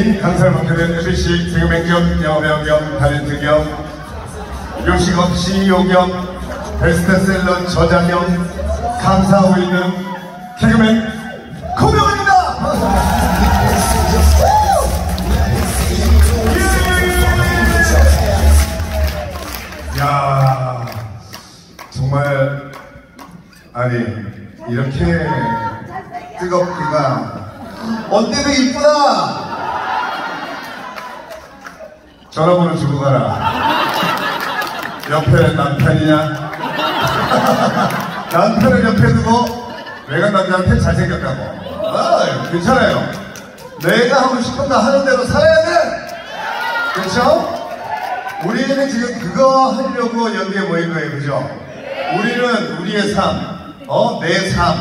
긴 강사를 맡게 된 MBC 개그맨 겸 영화배우 겸 탤런트 겸 요식업 CEO 겸 베스트셀러 저자 겸 강사하고 있는 개그맨 고명입니다. 야, 정말 아니 이렇게 뜨겁기가 어때도 이쁘다. 전화번호 주고 가라. 옆에 남편이냐? 남편을 옆에 두고 외간 남자한테 잘생겼다고. 아, 괜찮아요. 내가 하고 싶은 거 하는 대로 살아야 돼. 그렇죠? 우리는 지금 그거 하려고 여기에 모인 거예요, 그죠? 우리는 우리의 삶, 내 삶,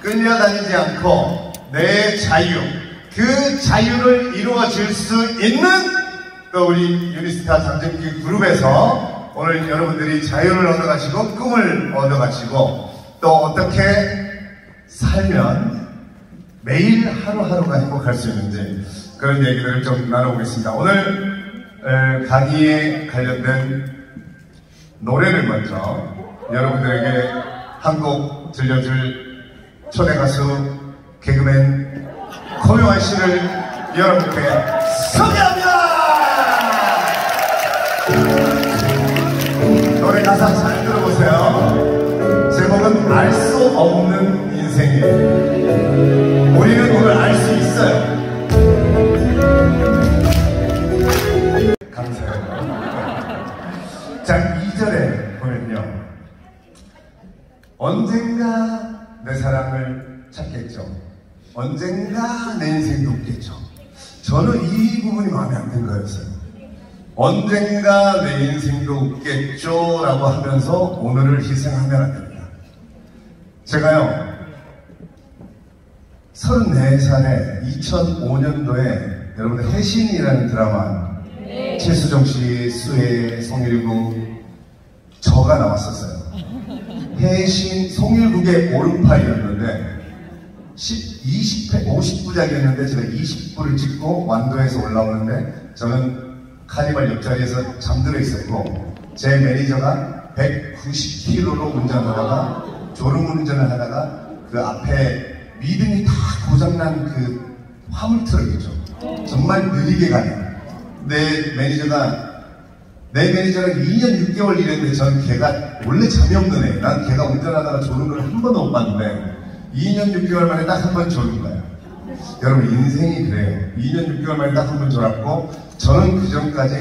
끌려다니지 않고 내 자유, 그 자유를 이루어질 수 있는 또 우리 유니스타 장정기 그룹에서 오늘 여러분들이 자유를 얻어가시고 꿈을 얻어가시고 또 어떻게 살면 매일 하루하루가 행복할 수 있는지 그런 얘기들을 좀 나눠보겠습니다. 오늘 강의에 관련된 노래를 먼저 여러분들에게 한 곡 들려줄 초대 가수 개그맨 고명환 씨를 여러분께 소개합니다. 노래 가사 잘 들어보세요. 제목은 알 수 없는 인생이에요. 우리는 오늘 알 수 있어요. 감사해요. 자, 2절에 보면요. 언젠가 내 사랑을 찾겠죠. 언젠가 내 인생도 없겠죠. 저는 이 부분이 마음에 안 든 거였어요. 언젠가 내 인생도 없겠죠 라고 하면서 오늘을 희생하면 안 됩니다. 제가요 34살에 2005년도에 여러분들 해신이라는 드라마 최수정씨, 수혜, 송일국 저가 나왔었어요. 해신 송일국의 오른팔이었는데 50부작이었는데 제가 20부를 찍고 완도에서 올라오는데 저는 카니발 옆자리에서 잠들어 있었고 제 매니저가 190km로 운전하다가 졸음운전을 하다가 그 앞에 미등이 다 고장난 그 화물트럭이죠. 정말 느리게 가는 내 매니저가 2년 6개월 일했는데 저는 걔가 원래 잠이 없는 애. 난 걔가 운전하다가 졸은 걸 한 번도 못 봤는데 2년 6개월 만에 딱 한 번 졸은 거야. 여러분 인생이 그래요. 2년 6개월 만에 딱 한 번 졸았고 저는 그 전까지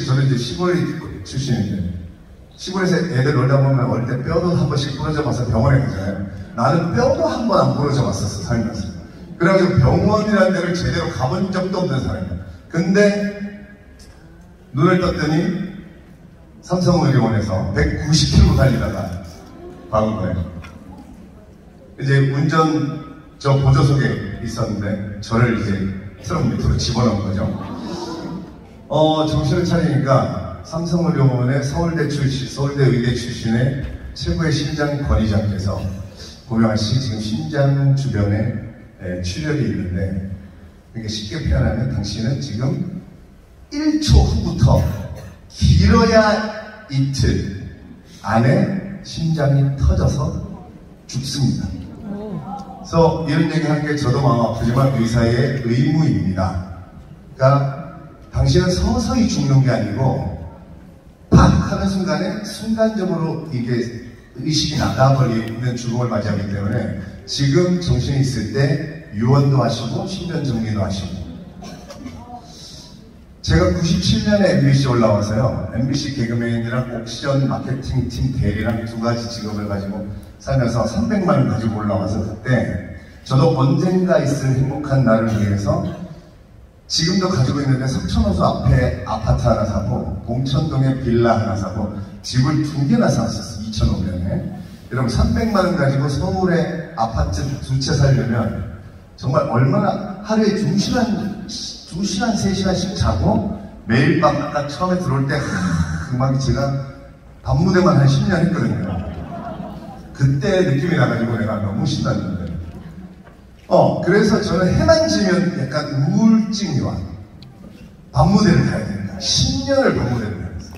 저는 이제 시골 출신인데 시골에서 애들 놀다 보면 어릴 때 뼈도 한 번씩 부러져 봐서 병원에 가잖아요. 나는 뼈도 한 번 안 부러져 봤었어 살면서. 그래가지고 병원이라는 데를 제대로 가본 적도 없는 사람이야. 근데 눈을 떴더니 삼성의료원에서 190km 달리다가 박은 거예요. 이제 운전 저 보조석에 있었는데 저를 이제 트럭 밑으로 집어넣은 거죠. 정신을 차리니까 삼성의료원의 서울대 의대 출신의 최고의 심장 권위자께서 고명환 씨 지금 심장 주변에 출혈이 있는데 그러니까 쉽게 표현하면 당신은 지금 1초 후부터 길어야 이틀 안에 심장이 터져서 죽습니다. 그래서 이런 얘기 하는 게 저도 마음 아프지만 의사의 의무입니다. 그러니까 당신은 서서히 죽는 게 아니고 팍 하는 순간에 순간적으로 이게 의식이 나가버리는 죽음을 맞이하기 때문에 지금 정신이 있을 때 유언도 하시고 신변정리도 하시고 제가 97년에 MBC 올라와서요. MBC 개그맨이랑 옥션 마케팅 팀 대리랑 두 가지 직업을 가지고 살면서 300만 원 가지고 올라와서 그때 저도 언젠가 있을 행복한 날을 위해서 지금도 가지고 있는데 석천호수 앞에 아파트 하나 사고 봉천동에 빌라 하나 사고 집을 2개나 샀었어요. 2005년에. 여러분 300만 원 가지고 서울에 아파트 2채 살려면 정말 얼마나 하루에 2시간, 3시간씩 자고 매일 밤 아까 처음에 들어올 때 음악이 제가 밤무대만 한 10년 했거든요. 그때 느낌이 나가지고 내가 너무 신났는데 그래서 저는 해만 지면 약간 우울증이 와. 밤무대를 가야 되니까. 10년을 밤무대를 가야 됐어요.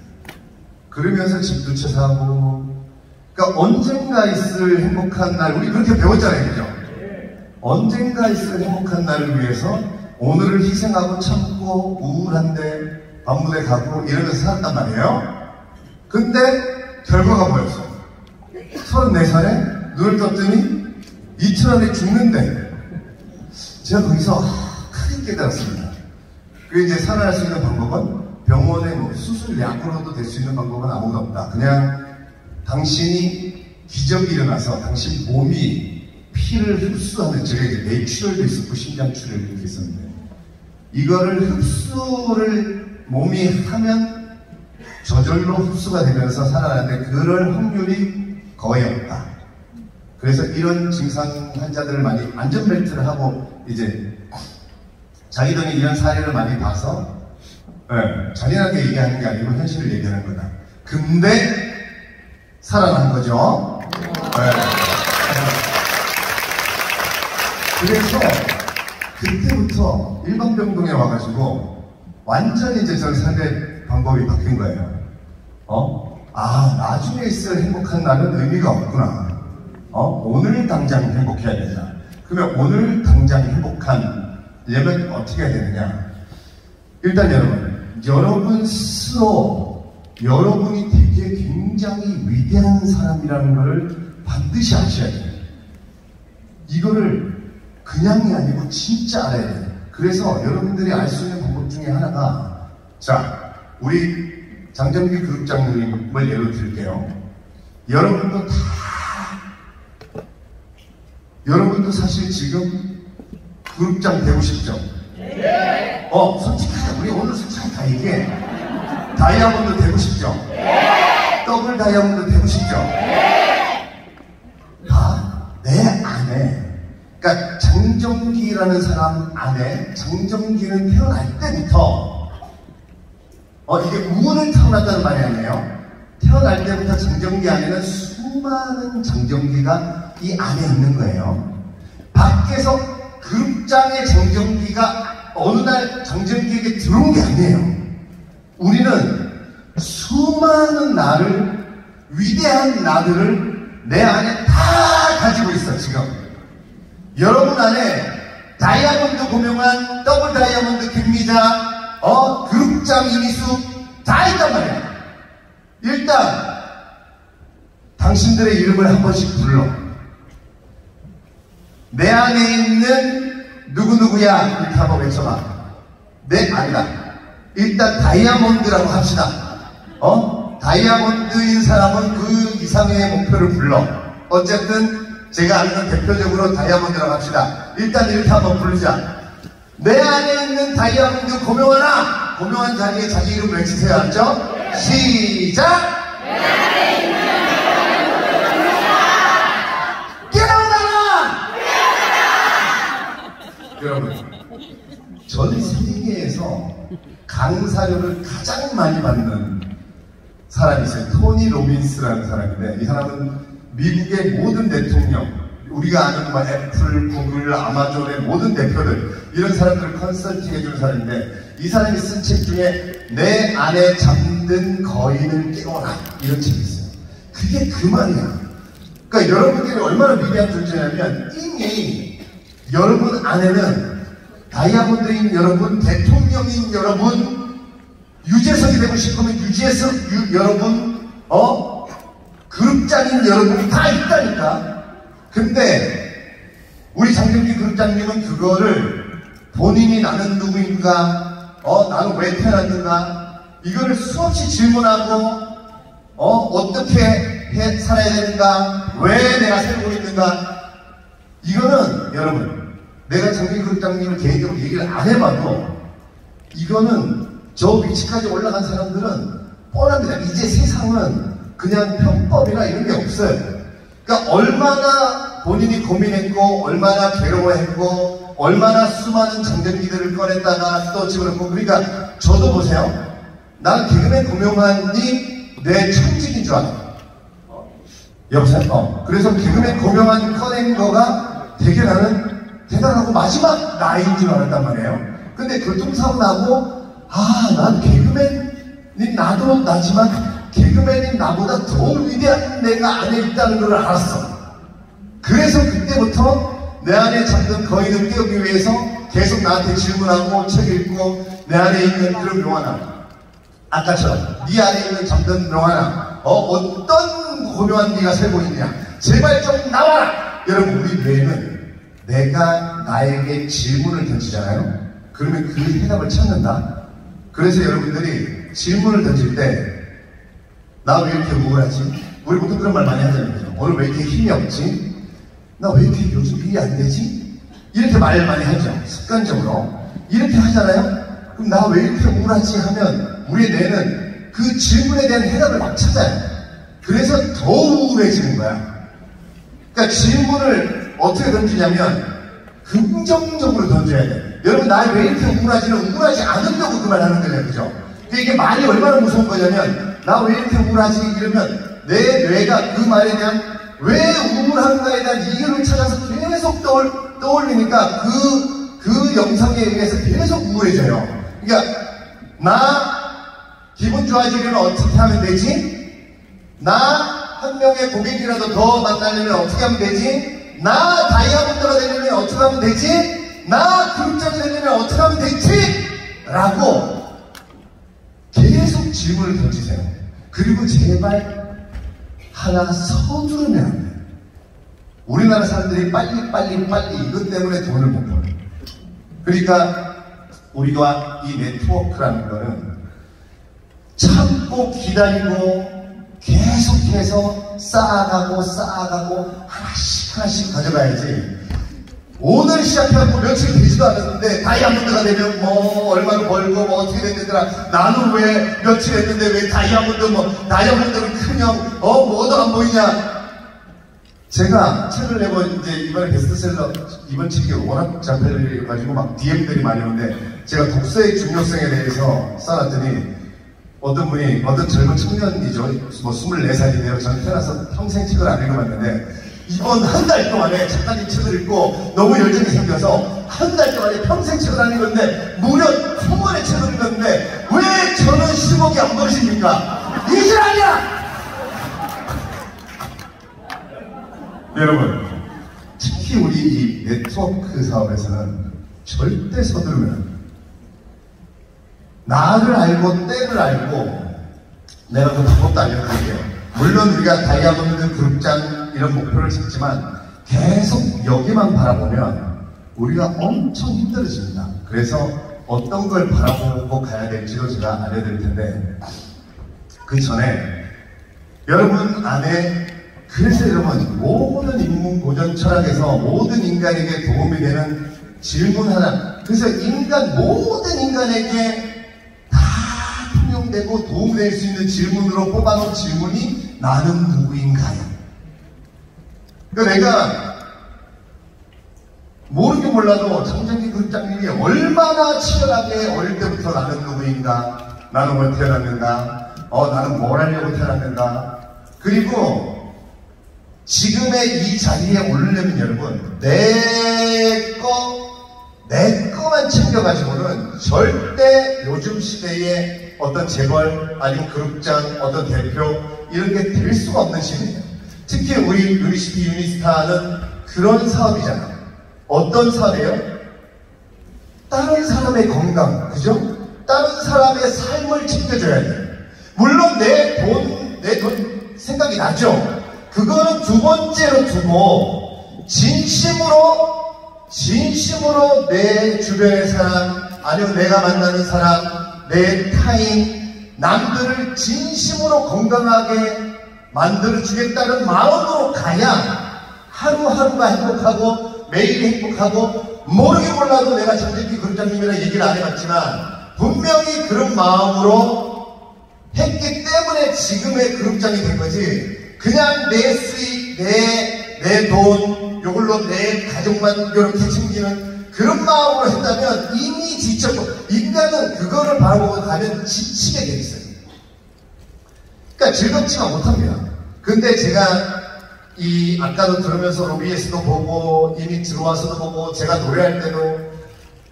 그러면서 집도 채 사고. 그러니까 언젠가 있을 행복한 날, 우리 그렇게 배웠잖아요, 그죠? 언젠가 있을 행복한 날을 위해서 오늘을 희생하고 참고 우울한데 밤무대 가고 이러면서 살았단 말이에요. 근데 결과가 뭐였어? 34살에 눈을 떴더니 이틀 안에 죽는데 제가 거기서 크게 깨달았습니다. 그 이제 살아날 수 있는 방법은 병원에 뭐 수술 약으로도 될 수 있는 방법은 아무도 없다. 그냥 당신이 기적이 일어나서 당신 몸이 피를 흡수하는, 제가 이제 뇌출혈도 있었고 심장출혈도 이렇게 있었는데 이거를 흡수를 몸이 하면 저절로 흡수가 되면서 살아나는데 그럴 확률이 거의 없다. 그래서 이런 증상 환자들을 많이 안전벨트를 하고 이제 자기들이 이런 사례를 많이 봐서 잔인하게 얘기하는 게 아니고 현실을 얘기하는 거다. 근데 살아난 거죠. 그래서 그때부터 일반병동에 와가지고 완전히 이제 전 삶의 방법이 바뀐 거예요. 나중에 있을 행복한 날은 의미가 없구나. 오늘 당장 행복해야 된다. 그러면 오늘 당장 행복하려면 어떻게 해야 되느냐? 일단 여러분 스스로 여러분이 되게 굉장히 위대한 사람이라는 것을 반드시 아셔야 돼요. 이거를 그냥이 아니고 진짜 알아야 돼요. 그래서 여러분들이 알 수 있는 방법 중에 하나가, 자, 우리 장정기 그룹장님을 예로 들게요. 여러분도 사실 지금 그룹장 되고 싶죠? 네. 솔직하게 우리 오늘 솔직하게 다 얘기해. 다이아몬드 되고 싶죠? 네. 더블 다이아몬드 되고 싶죠? 네. 내 안에, 그러니까 장정기라는 사람 안에, 장정기는 태어날 때부터 이게 우연을 타고났다는 말이 아니에요. 태어날 때부터 장정기 안에는 수많은 장정기가 이 안에 있는 거예요. 밖에서 그룹장의 장정기가 어느 날 장정기에게 들어온 게 아니에요. 우리는 수많은 나를, 위대한 나들을 내 안에 다 가지고 있어. 지금 여러분 안에 다이아몬드 고명한 더블 다이아몬드 김미자, 그룹장 이미수 다 있단 말이야. 일단 당신들의 이름을 한 번씩 불러. 내 안에 있는 누구누구야 이렇게 한번 외쳐봐. 아니다. 일단 다이아몬드라고 합시다. 다이아몬드인 사람은 그 이상의 목표를 불러. 어쨌든 제가 아는 대표적으로 다이아몬드라고 합시다. 일단 이렇게 한번 부르자. 내 안에 있는 다이아몬드 고명하나, 고명한 자리에 자기 이름 외치세요. 알죠? 시작! 내 안에 있는 여러분, 전 세계에서 강사료를 가장 많이 받는 사람이 있어요. 토니 로빈스라는 사람인데, 이 사람은 미국의 모든 대통령, 우리가 아는 애플, 구글, 아마존의 모든 대표들, 이런 사람들을 컨설팅 해주는 사람인데, 이 사람이 쓴 책 중에 내 안에 잠든 거인을 깨워라, 이런 책이 있어요. 그게 그 말이야. 그러니까 여러분들이 얼마나 위대한 존재냐면, 이미 여러분 안에는 다이아몬드인 여러분, 대통령인 여러분, 유재석이 되고 싶으면 유재석 여러분, 그룹장인 여러분이 다 있다니까. 근데 우리 장정기 그룹장님은 그거를 본인이 나는 누구인가, 나는 왜 태어났는가, 이거를 수없이 질문하고, 어떻게 살아야 되는가, 왜 내가 살고 있는가. 이거는 여러분, 내가 장정기 그룹장님을 개인적으로 얘기를 안 해봐도 이거는 저 위치까지 올라간 사람들은 뻔합니다. 이제 세상은 그냥 편법이나 이런 게 없어요. 그러니까 얼마나 본인이 고민했고, 얼마나 괴로워했고, 얼마나 수많은 장정기들을 꺼냈다가 또 집어넣고. 그러니까 저도 보세요. 난 개그맨 고명환이 내 천직인 줄 알아. 여보세요? 그래서 개그맨 고명환 꺼낸 거가 되게 나는 대단하고 마지막 나이인 줄 알았단 말이에요. 근데 교통사고 나고, 난 개그맨인 나도 나지만 개그맨인 나보다 더 위대한 내가 안에 있다는 걸 알았어. 그래서 그때부터 내 안에 잠든 거인을 깨우기 위해서 계속 나한테 질문하고 책 읽고 내 안에 있는 그런 명화나, 아까처럼 네 안에 있는 잠든 명화나, 어떤 고요한 네가 살고 있느냐, 제발 좀 나와라. 여러분, 우리 뇌는 내가 나에게 질문을 던지잖아요. 그러면 그 해답을 찾는다. 그래서 여러분들이 질문을 던질 때 나 왜 이렇게 우울하지? 우리 보통 그런 말 많이 하잖아요. 오늘 왜 이렇게 힘이 없지? 나 왜 이렇게 요즘 일이 안 되지? 이렇게 말 많이 하죠. 습관적으로. 이렇게 하잖아요. 그럼 나 왜 이렇게 우울하지? 하면 우리 뇌는 그 질문에 대한 해답을 막 찾아요. 그래서 더 우울해지는 거야. 그러니까 질문을 어떻게 던지냐면 긍정적으로 던져야 돼. 여러분, 나 왜 이렇게 우울하지는 우울하지 않으려고 그 말 하는 거잖아요. 그죠? 근데 이게 말이 얼마나 무서운 거냐면 나 왜 이렇게 우울하지? 이러면 내 뇌가 그 말에 대한 왜 우울한가에 대한 이유를 찾아서 계속 떠올리니까 그 영상에 의해서 계속 우울해져요. 그러니까 나 기분 좋아지려면 어떻게 하면 되지? 나 한 명의 고객이라도 더 만나려면 어떻게 하면 되지? 나 다이아몬드가 되려면 어떻게 하면 되지? 나 그룹장이 되려면 어떻게 하면 되지? 라고 계속 질문을 던지세요. 그리고 제발 하나 서두르면 안 돼요. 우리나라 사람들이 빨리 이것 때문에 돈을 못 벌어요. 그러니까 우리가 이 네트워크라는 거는 참고 기다리고 계속해서 쌓아가고 하나씩 가져가야지. 오늘 시작해갖고 며칠 되지도 않았는데 다이아몬드가 되면 뭐 얼마를 벌고 뭐 어떻게 됐는데라. 나는 왜 며칠 했는데 왜 다이아몬드는 크면 뭐도 안 보이냐. 제가 책을 내고 이제 이번에 베스트셀러 이번 책이 워낙 잘 팔려가지고 막 DM들이 많이 오는데 제가 독서의 중요성에 대해서 써놨더니 어떤 분이, 어떤 젊은 청년이죠. 뭐 24살인데요. 저는 태어나서 평생 책을 안 읽어봤는데 이번 한 달 동안에 작가님 책을 읽고 너무 열정이 생겨서 한 달 동안에 평생 책을 안 읽었는데 무려 2권의 책을 읽었는데 왜 저는 10억이 안 벌어집니까? 이질 아니야! 여러분, 특히 우리 이 네트워크 사업에서는 절대 서두르면 안 돼요. 나를 알고 때를 알고 내가 그 방법도 알려드릴게요. 물론 우리가 다이아몬드 그룹장 이런 목표를 잡지만 계속 여기만 바라보면 우리가 엄청 힘들어집니다. 그래서 어떤 걸 바라보고 가야 될지도 제가 알려드릴 텐데 그 전에 여러분 안에, 그래서 여러분 모든 인문 고전 철학에서 모든 인간에게 도움이 되는 질문 하나, 그래서 모든 인간에게 되고 도움될 수 있는 질문으로 뽑아놓은 질문이 나는 누구인가요? 그러니까 내가 모르긴 몰라도 장정기 그룹장님이 얼마나 치열하게 어릴 때부터 나는 누구인가, 나는 왜 태어났는가, 나는 뭘 하려고 태어났는가, 그리고 지금의 이 자리에 오르려면 여러분 내 거만 챙겨가지고는 절대 요즘 시대에 어떤 재벌 아니면 그룹장 어떤 대표 이런 게 될 수가 없는 시대예요. 특히 우리 유니시티 유니스타는 그런 사업이잖아요. 어떤 사업이에요? 다른 사람의 건강, 그죠? 다른 사람의 삶을 챙겨줘야 돼요. 물론 내 돈 생각이 나죠. 그거는 두 번째로 두고 진심으로 내 주변의 사람, 아니면 내가 만나는 사람, 내 타인, 남들을 진심으로 건강하게 만들어주겠다는 마음으로 가야 하루하루가 행복하고 매일이 행복하고, 모르긴 몰라도 내가 장재기 그룹장님이랑 얘기를 안 해봤지만 분명히 그런 마음으로 했기 때문에 지금의 그룹장이 된 거지, 그냥 내 수익, 내 돈, 이걸로 내 가족만 이렇게 챙기는 그런 마음으로 했다면 이미 지쳤고, 인간은 그거를 바라보고 가면 지치게 돼 있어요. 그러니까 즐겁지가 못합니다. 근데 제가 아까도 들으면서 로비에서도 보고, 이미 들어와서도 보고, 제가 노래할 때도,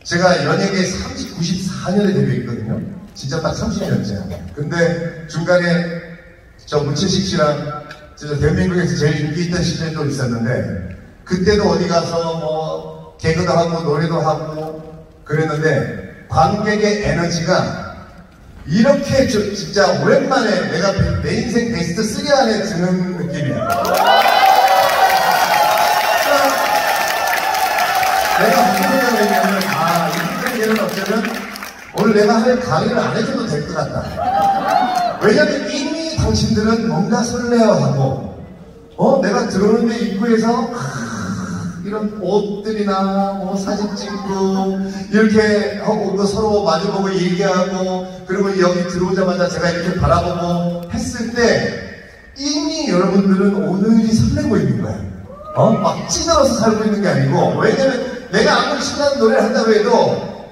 제가 연예계 94년에 데뷔했거든요. 진짜 딱 30년째야. 근데 중간에 저 문채식 씨랑 대한민국에서 제일 인기 있던 시절도 있었는데, 그때도 어디 가서 뭐, 개그도 하고, 노래도 하고, 그랬는데, 관객의 에너지가 이렇게 진짜 오랜만에 내 인생 베스트 3 안에 드는 느낌이야. 내가 무슨 생각을 했냐면, 이런 얘기는 어쩌면 오늘 내가 할 강의를 안 해줘도 될 것 같다. 왜냐면 이미 당신들은 뭔가 설레어하고, 내가 들어오는데 입구에서 이런 옷들이나 뭐 사진 찍고 이렇게 하고 서로 마주보고 얘기하고, 그리고 여기 들어오자마자 제가 이렇게 바라보고 했을 때 이미 여러분들은 오늘이 설레고 있는 거야. 막 찌들어서 살고 있는 게 아니고, 왜냐면 내가 아무리 신나는 노래를 한다고 해도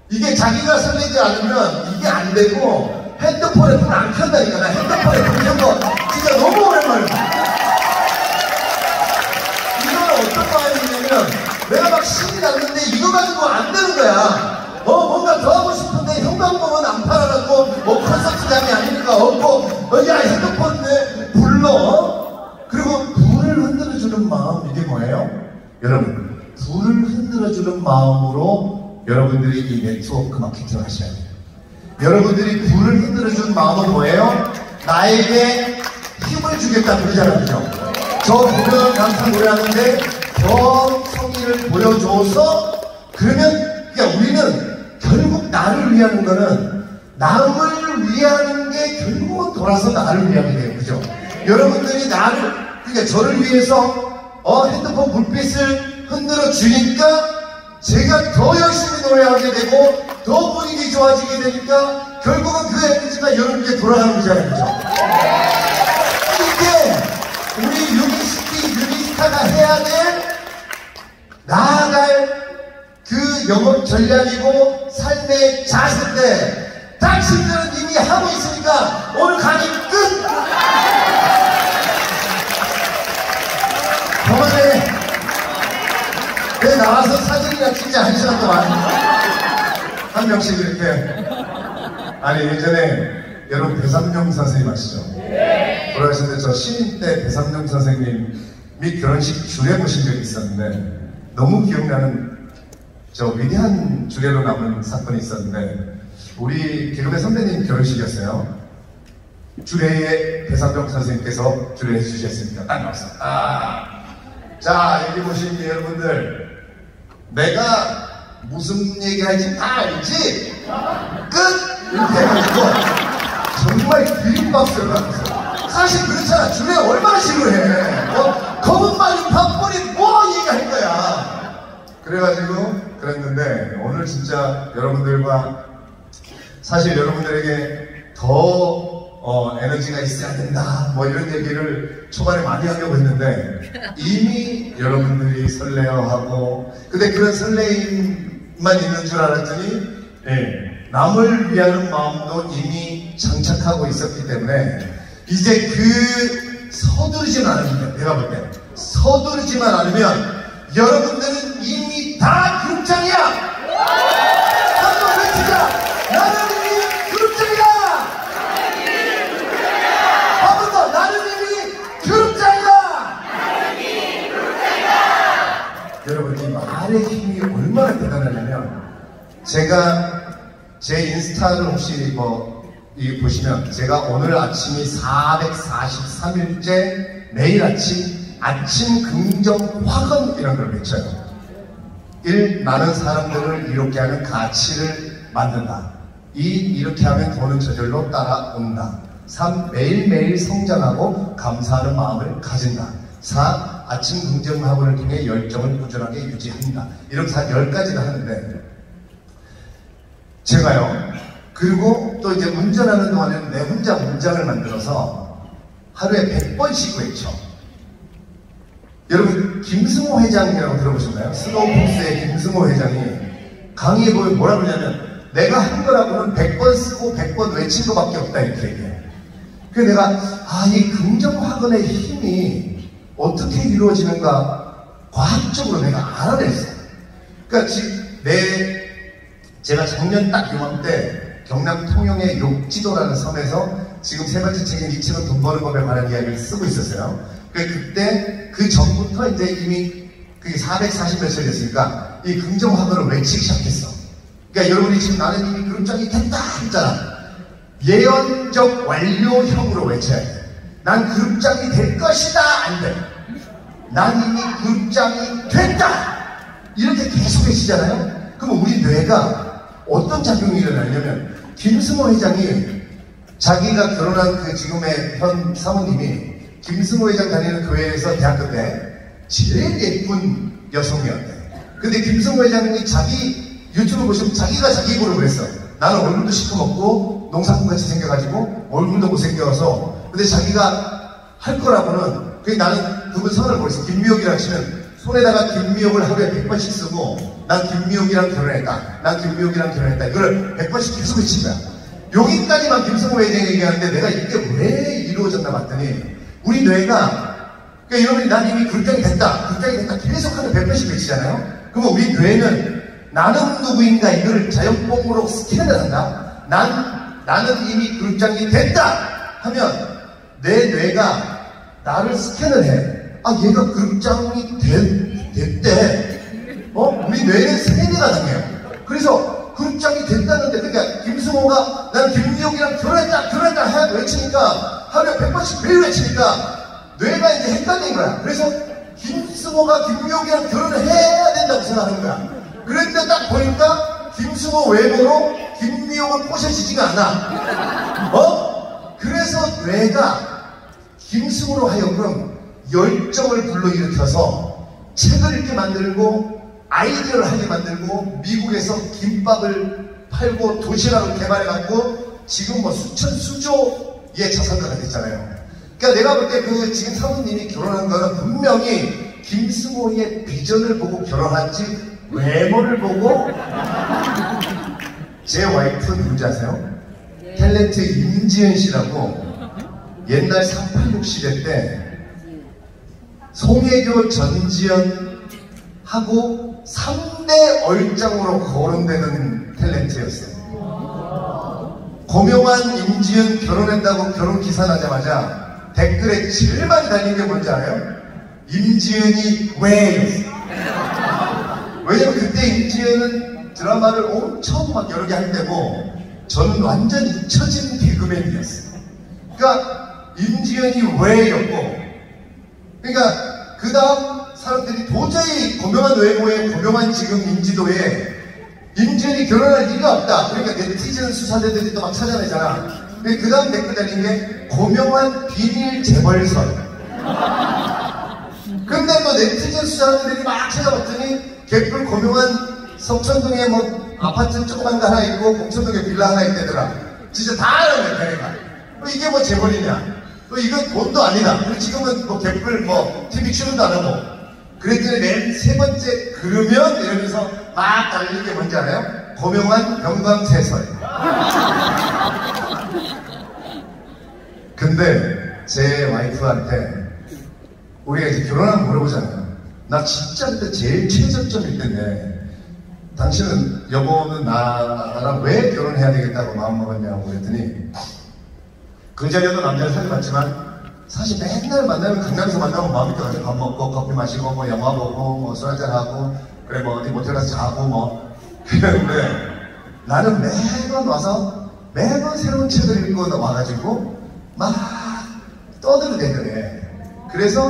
이게 자기가 설레지 않으면 이게 안 되고, 핸드폰에 불 안 켠다니까. 나 핸드폰에 불 켠 거 진짜 너무 오랜만이야. 어떤 마음이냐면, 내가 막 신이 났는데 이거 가지고 안 되는 거야. 뭔가 더 하고 싶은데 형광봉은 안 팔아갖고 콘서트장이 아니니까 없고, 야 핸드폰 내 불러. 그리고 불을 흔들어주는 마음, 이게 뭐예요? 여러분, 불을 흔들어주는 마음으로 여러분들이 이 네트워크 마케팅을 하셔야 돼요. 여러분들이 불을 흔들어주는 마음은 뭐예요? 나에게 힘을 주겠다 그러잖아요. 그죠? 저 보면 감사 노래하는데 더 성의를 보여줘서, 그러면 그러니까 우리는 결국 나를 위하는 거는, 남을 위하는 게 결국은 돌아서 나를 위하게 돼요. 그죠? 여러분들이 그러니까 저를 위해서 핸드폰 불빛을 흔들어 주니까 제가 더 열심히 노래하게 되고 더 분위기 좋아지게 되니까 결국은 그 에너지가 여러분께 돌아가는 거잖아요. 그죠? 이게 우리 유니스타가 해야 될, 나아갈 그 영업 전략이고 삶의 자세인데, 당신들은 이미 하고 있으니까 오늘 강의 끝! 저번에 내 나와서 사진이나 찍자 1시간 동안 한 명씩 이렇게. 아니, 예전에 여러분 배삼룡 선생님 아시죠? 돌아가셨는데 저 신인 때 배삼룡 선생님이 결혼식 주례 보신 적이 있었는데, 너무 기억나는 저 위대한 주례로 남은 사건이 있었는데, 우리 개그맨 선배님 결혼식이었어요. 주례에 배삼룡 선생님께서 주례해 주셨으니까 딱 나왔어. 자, 여기 보신 여러분들, 내가 무슨 얘기 할지 다 알지? 끝! 이렇게 해가지고 정말 기립박수를 받았어. 사실 그렇잖아. 주례 얼마나 싫어해. 검은 말린 밥벌이 뭐 얘기할 거야. 그래가지고 그랬는데, 오늘 진짜 여러분들과, 사실 여러분들에게 더 에너지가 있어야 된다 뭐 이런 얘기를 초반에 많이 하려고 했는데, 이미 여러분들이 설레어하고, 근데 그런 설레임만 있는 줄 알았더니 남을 위하는 마음도 이미 장착하고 있었기 때문에, 이제 서두르지만 않으면, 내가 볼 때 서두르지만 않으면 여러분들은 이미 다 그룹장이야. 한번 외치자. 나는 이미 그룹장이다. 한 번 더. 나는 이미 그룹장이다. 여러분, 이 말의 힘이 얼마나 대단하냐면, 제가 제 인스타를 혹시 보시면, 제가 오늘 아침이 443일째 매일 아침 긍정 화건 이런 걸 외쳐요. 나는 사람들을 이렇게 하는 가치를 만든다. 이렇게 하면 돈은 저절로 따라온다. 3. 매일매일 성장하고 감사하는 마음을 가진다. 4. 아침 긍정 학원을 통해 열정을 꾸준하게 유지한다. 이렇게 10가지를 하는데, 제가요, 그리고 또 이제 운전하는 동안에는 내 혼자 문장을 만들어서 하루에 100번씩 외쳐. 여러분, 김승호 회장이라고 들어보셨나요? 스노우폭스의 김승호 회장이 강의에 보면 뭐라 그러냐면, 내가 한 거라고는 100번 쓰고 100번 외친 거밖에 없다, 이렇게 얘기해요. 그래서 내가 이 긍정학원의 힘이 어떻게 이루어지는가 과학적으로 내가 알아냈어. 그러니까 제가 작년 딱 요맘때 경남 통영의 욕지도라는 섬에서 지금 세 번째 책인 이치는 돈 버는 법에 관한 이야기를 쓰고 있었어요. 그때 그 전부터 이제 이미 그게 440몇 살 됐으니까 이 긍정화도를 외치기 시작했어. 그러니까 여러분이 지금 나는 이미 그룹장이 됐다 했잖아. 예언적 완료형으로 외쳐야 돼. 난 그룹장이 될 것이다. 안 돼. 난 이미 그룹장이 됐다. 이렇게 계속 외치잖아요. 그럼 우리 뇌가 어떤 작용이 일어나냐면 김승호 회장이 자기가 결혼한 그 지금의 현 사모님이 김승호 회장 다니는 교회에서 대학교 때 제일 예쁜 여성이었대. 근데 김승호 회장이 자기 유튜브 보시면 자기가 자기 입으로 그랬어. 나는 얼굴도 시커멓고 농사꾼같이 생겨가지고 얼굴도 못생겨서 근데 자기가 할 거라고는 나는 그분 성을 모르겠어. 김미옥이라고 치면 손에다가 김미옥을 하루에 100번씩 쓰고 난 김미옥이랑 결혼했다. 난 김미옥이랑 결혼했다. 이걸 100번씩 계속 외친 거야. 여기까지만 김승호 회장이 얘기하는데 내가 이게 왜 이루어졌나 봤더니 우리 뇌가 그러니까 여러분이 난 이미 그룹장이 됐다. 계속 하는 100번씩 외치잖아요. 그러면 우리 뇌는 나는 누구인가 이걸 자연봉으로 스캔을 한다. 나는 이미 그룹장이 됐다 하면 내 뇌가 나를 스캔을 해. 아 얘가 그룹장이 됐대. 우리 뇌는 세뇌가 당해요. 그래서 그룹장이 됐다는데 그러니까 김승호가 난 김미옥이랑 결혼했다 외치니까 하루에 100번씩 매일 외치니까 뇌가 이제 헷갈린 거야. 그래서 김승호가 김미옥이랑 결혼을 해야 된다고 생각하는 거야. 그런데 딱 보니까 김승호 외모로 김미옥을 꼬셔지지가 않아. 그래서 뇌가 김승호로 하여금 열정을 불러일으켜서 책을 읽게 만들고 아이디어를 하게 만들고 미국에서 김밥을 팔고 도시락을 개발해갖고 지금 뭐 수조의 자산가가 됐잖아요. 그러니까 내가 볼 때 그 지금 사모님이 결혼한 거는 분명히 김승호의 비전을 보고 결혼한지 외모를 보고 제 와이프는 누군지 아세요? 탤런트 임지은 씨라고 옛날 386 시대 때 송혜교, 전지현 하고 3대 얼짱으로 거론되는 탤런트였어요. 고명환, 임지은 결혼했다고 결혼 기사 나자마자 댓글에 제일 많이 달린 게 뭔지 알아요? 임지은이 왜? 왜냐면 그때 임지은은 드라마를 엄청 막 여러 개 할 때고 저는 완전 잊혀진 개그맨이었어요. 그러니까 임지은이 왜였고 그러니까 그 다음 사람들이 도저히 고명한 외모에 고명한 지금 인지도에 임지은이 결혼할 리가 없다. 그러니까 네티즌 수사대들이 또 막 찾아내잖아. 그 다음 댓글 달린 게 고명한 비밀 재벌설. 근데 또 네티즌 수사대들이 막 찾아봤더니 개뿔 고명한 성천동에 뭐 아파트 조그만 거 하나 있고 공천동에 빌라 하나 있대더라. 진짜 다 알아내 걔네가. 이게 뭐 재벌이냐. 또 이건 돈도 아니다. 그리고 지금은 뭐 개뿔 뭐 TV 출연도 안 하고. 그랬더니 맨 세 번째 그러면 이러면서 막 달리는 게 뭔지 알아요? 고명한 병광세설. 근데 제 와이프한테 우리가 이제 결혼하면 물어보잖아요. 나 진짜 그때 제일 최저점일 텐데 당신은 여보는 나랑 왜 결혼해야 되겠다고 마음먹었냐고 그랬더니 그 자리에도 남자를 사귀어봤지만 사실 맨날 만나면 강남에서 만나면 마음이 떠가지고 밥 먹고 커피 마시고 뭐 영화 보고 뭐 술 한잔하고 그래 뭐 어디 모텔 가서 자고 뭐 그랬는데 나는 매번 와서 매번 새로운 책을 읽고 와가지고 막 떠들어대더래. 그래서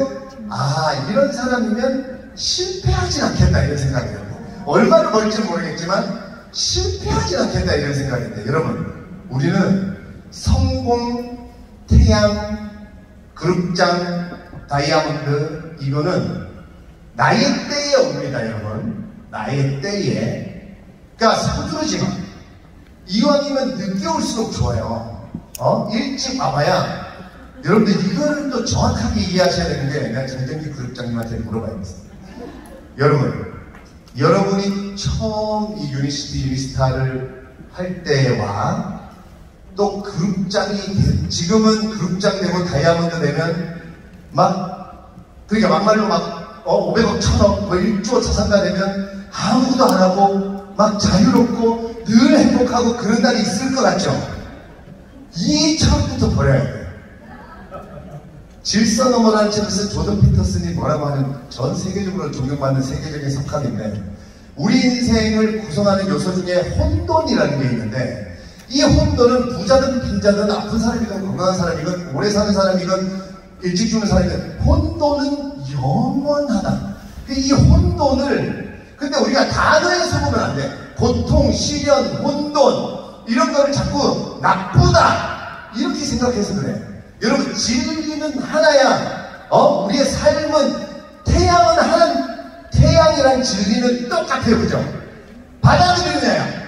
이런 사람이면 실패하진 않겠다 이런 생각이 들고 얼마를 벌지 모르겠지만 실패하진 않겠다 이런 생각이 듭니다. 여러분 우리는 성공, 태양, 그룹장, 다이아몬드 이거는 나의 때에 옵니다 여러분. 나의 때에. 그러니까 서두르지 마. 이왕이면 늦게 올수록 좋아요. 일찍 와봐야 여러분들 이거를 또 정확하게 이해하셔야 되는데 내가 정정기 그룹장님한테 물어봐야겠습니다. 여러분이 처음 이 유니시티 유니스타를 할 때와 또 그룹장이 지금은 그룹장 되고 다이아몬드 되면 막 그러니까 막말로 막 500억, 1000억, 뭐 1조 자산가 되면 아무것도 안 하고 막 자유롭고 늘 행복하고 그런 날이 있을 것 같죠? 이 철학부터 버려야 돼요. 질서 너머라는 책에서 조던 피터슨이 뭐라고 하는 전 세계적으로 존경받는 세계적인 석학인데 우리 인생을 구성하는 요소 중에 혼돈이라는 게 있는데 이 혼돈은 부자든 빈자든 아픈 사람이든 건강한 사람이든 오래 사는 사람이든 일찍 죽는 사람이든 혼돈은 영원하다. 이 혼돈을 근데 우리가 단어에 속으면 안 돼. 고통, 시련, 혼돈 이런 거를 자꾸 나쁘다 이렇게 생각해서 그래. 여러분 진리는 하나야. 우리의 삶은 태양은 하나. 태양이란 진리는 똑같아요. 그죠? 받아들이느냐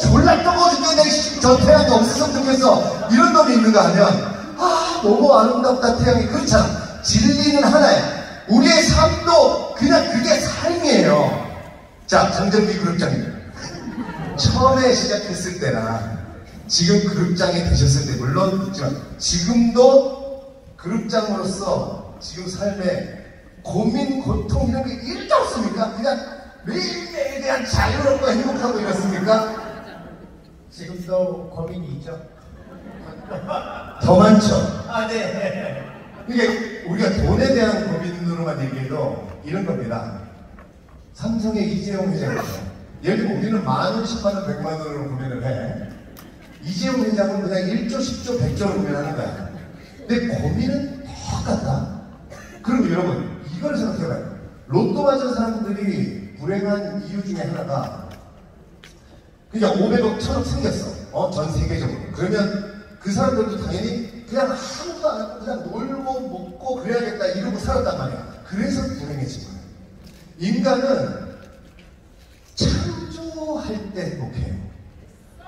졸라 뜨거워 죽겠네 저 태양이 없었으면 좋겠어 이런 놈이 있는가 하면 너무 아름답다 태양이. 그렇잖아. 진리는 하나야. 우리의 삶도 그냥 그게 삶이에요. 자, 정정기 그룹장님 처음에 시작했을 때나 지금 그룹장이 되셨을 때 물론 있지만 지금도 그룹장으로서 지금 삶에 고민, 고통 이런 게 1도 없습니까? 그냥 매일매일 그냥 자유롭고 행복하고 이렇습니까? 지금도 고민이 있죠? 더 많죠? 네. 이게 우리가 돈에 대한 고민으로만 얘기해도 이런 겁니다. 삼성의 이재용 회장이죠. 예를 들면 우리는 만원, 10만원, 100만원으로 고민을 해. 이재용 회장은 그냥 1조, 10조, 100조로 고민하는 거야. 근데 고민은 똑같다. 그럼 여러분 이걸 생각해봐요. 로또 맞은 사람들이 불행한 이유 중에 하나가 그냥 500억, 1000억 생겼어. 전 세계적으로. 그러면 그 사람들도 당연히 그냥 아무것도 안 하고 그냥 놀고 먹고 그래야겠다 이러고 살았단 말이야. 그래서 불행해진 거야. 인간은 창조할 때 행복해요.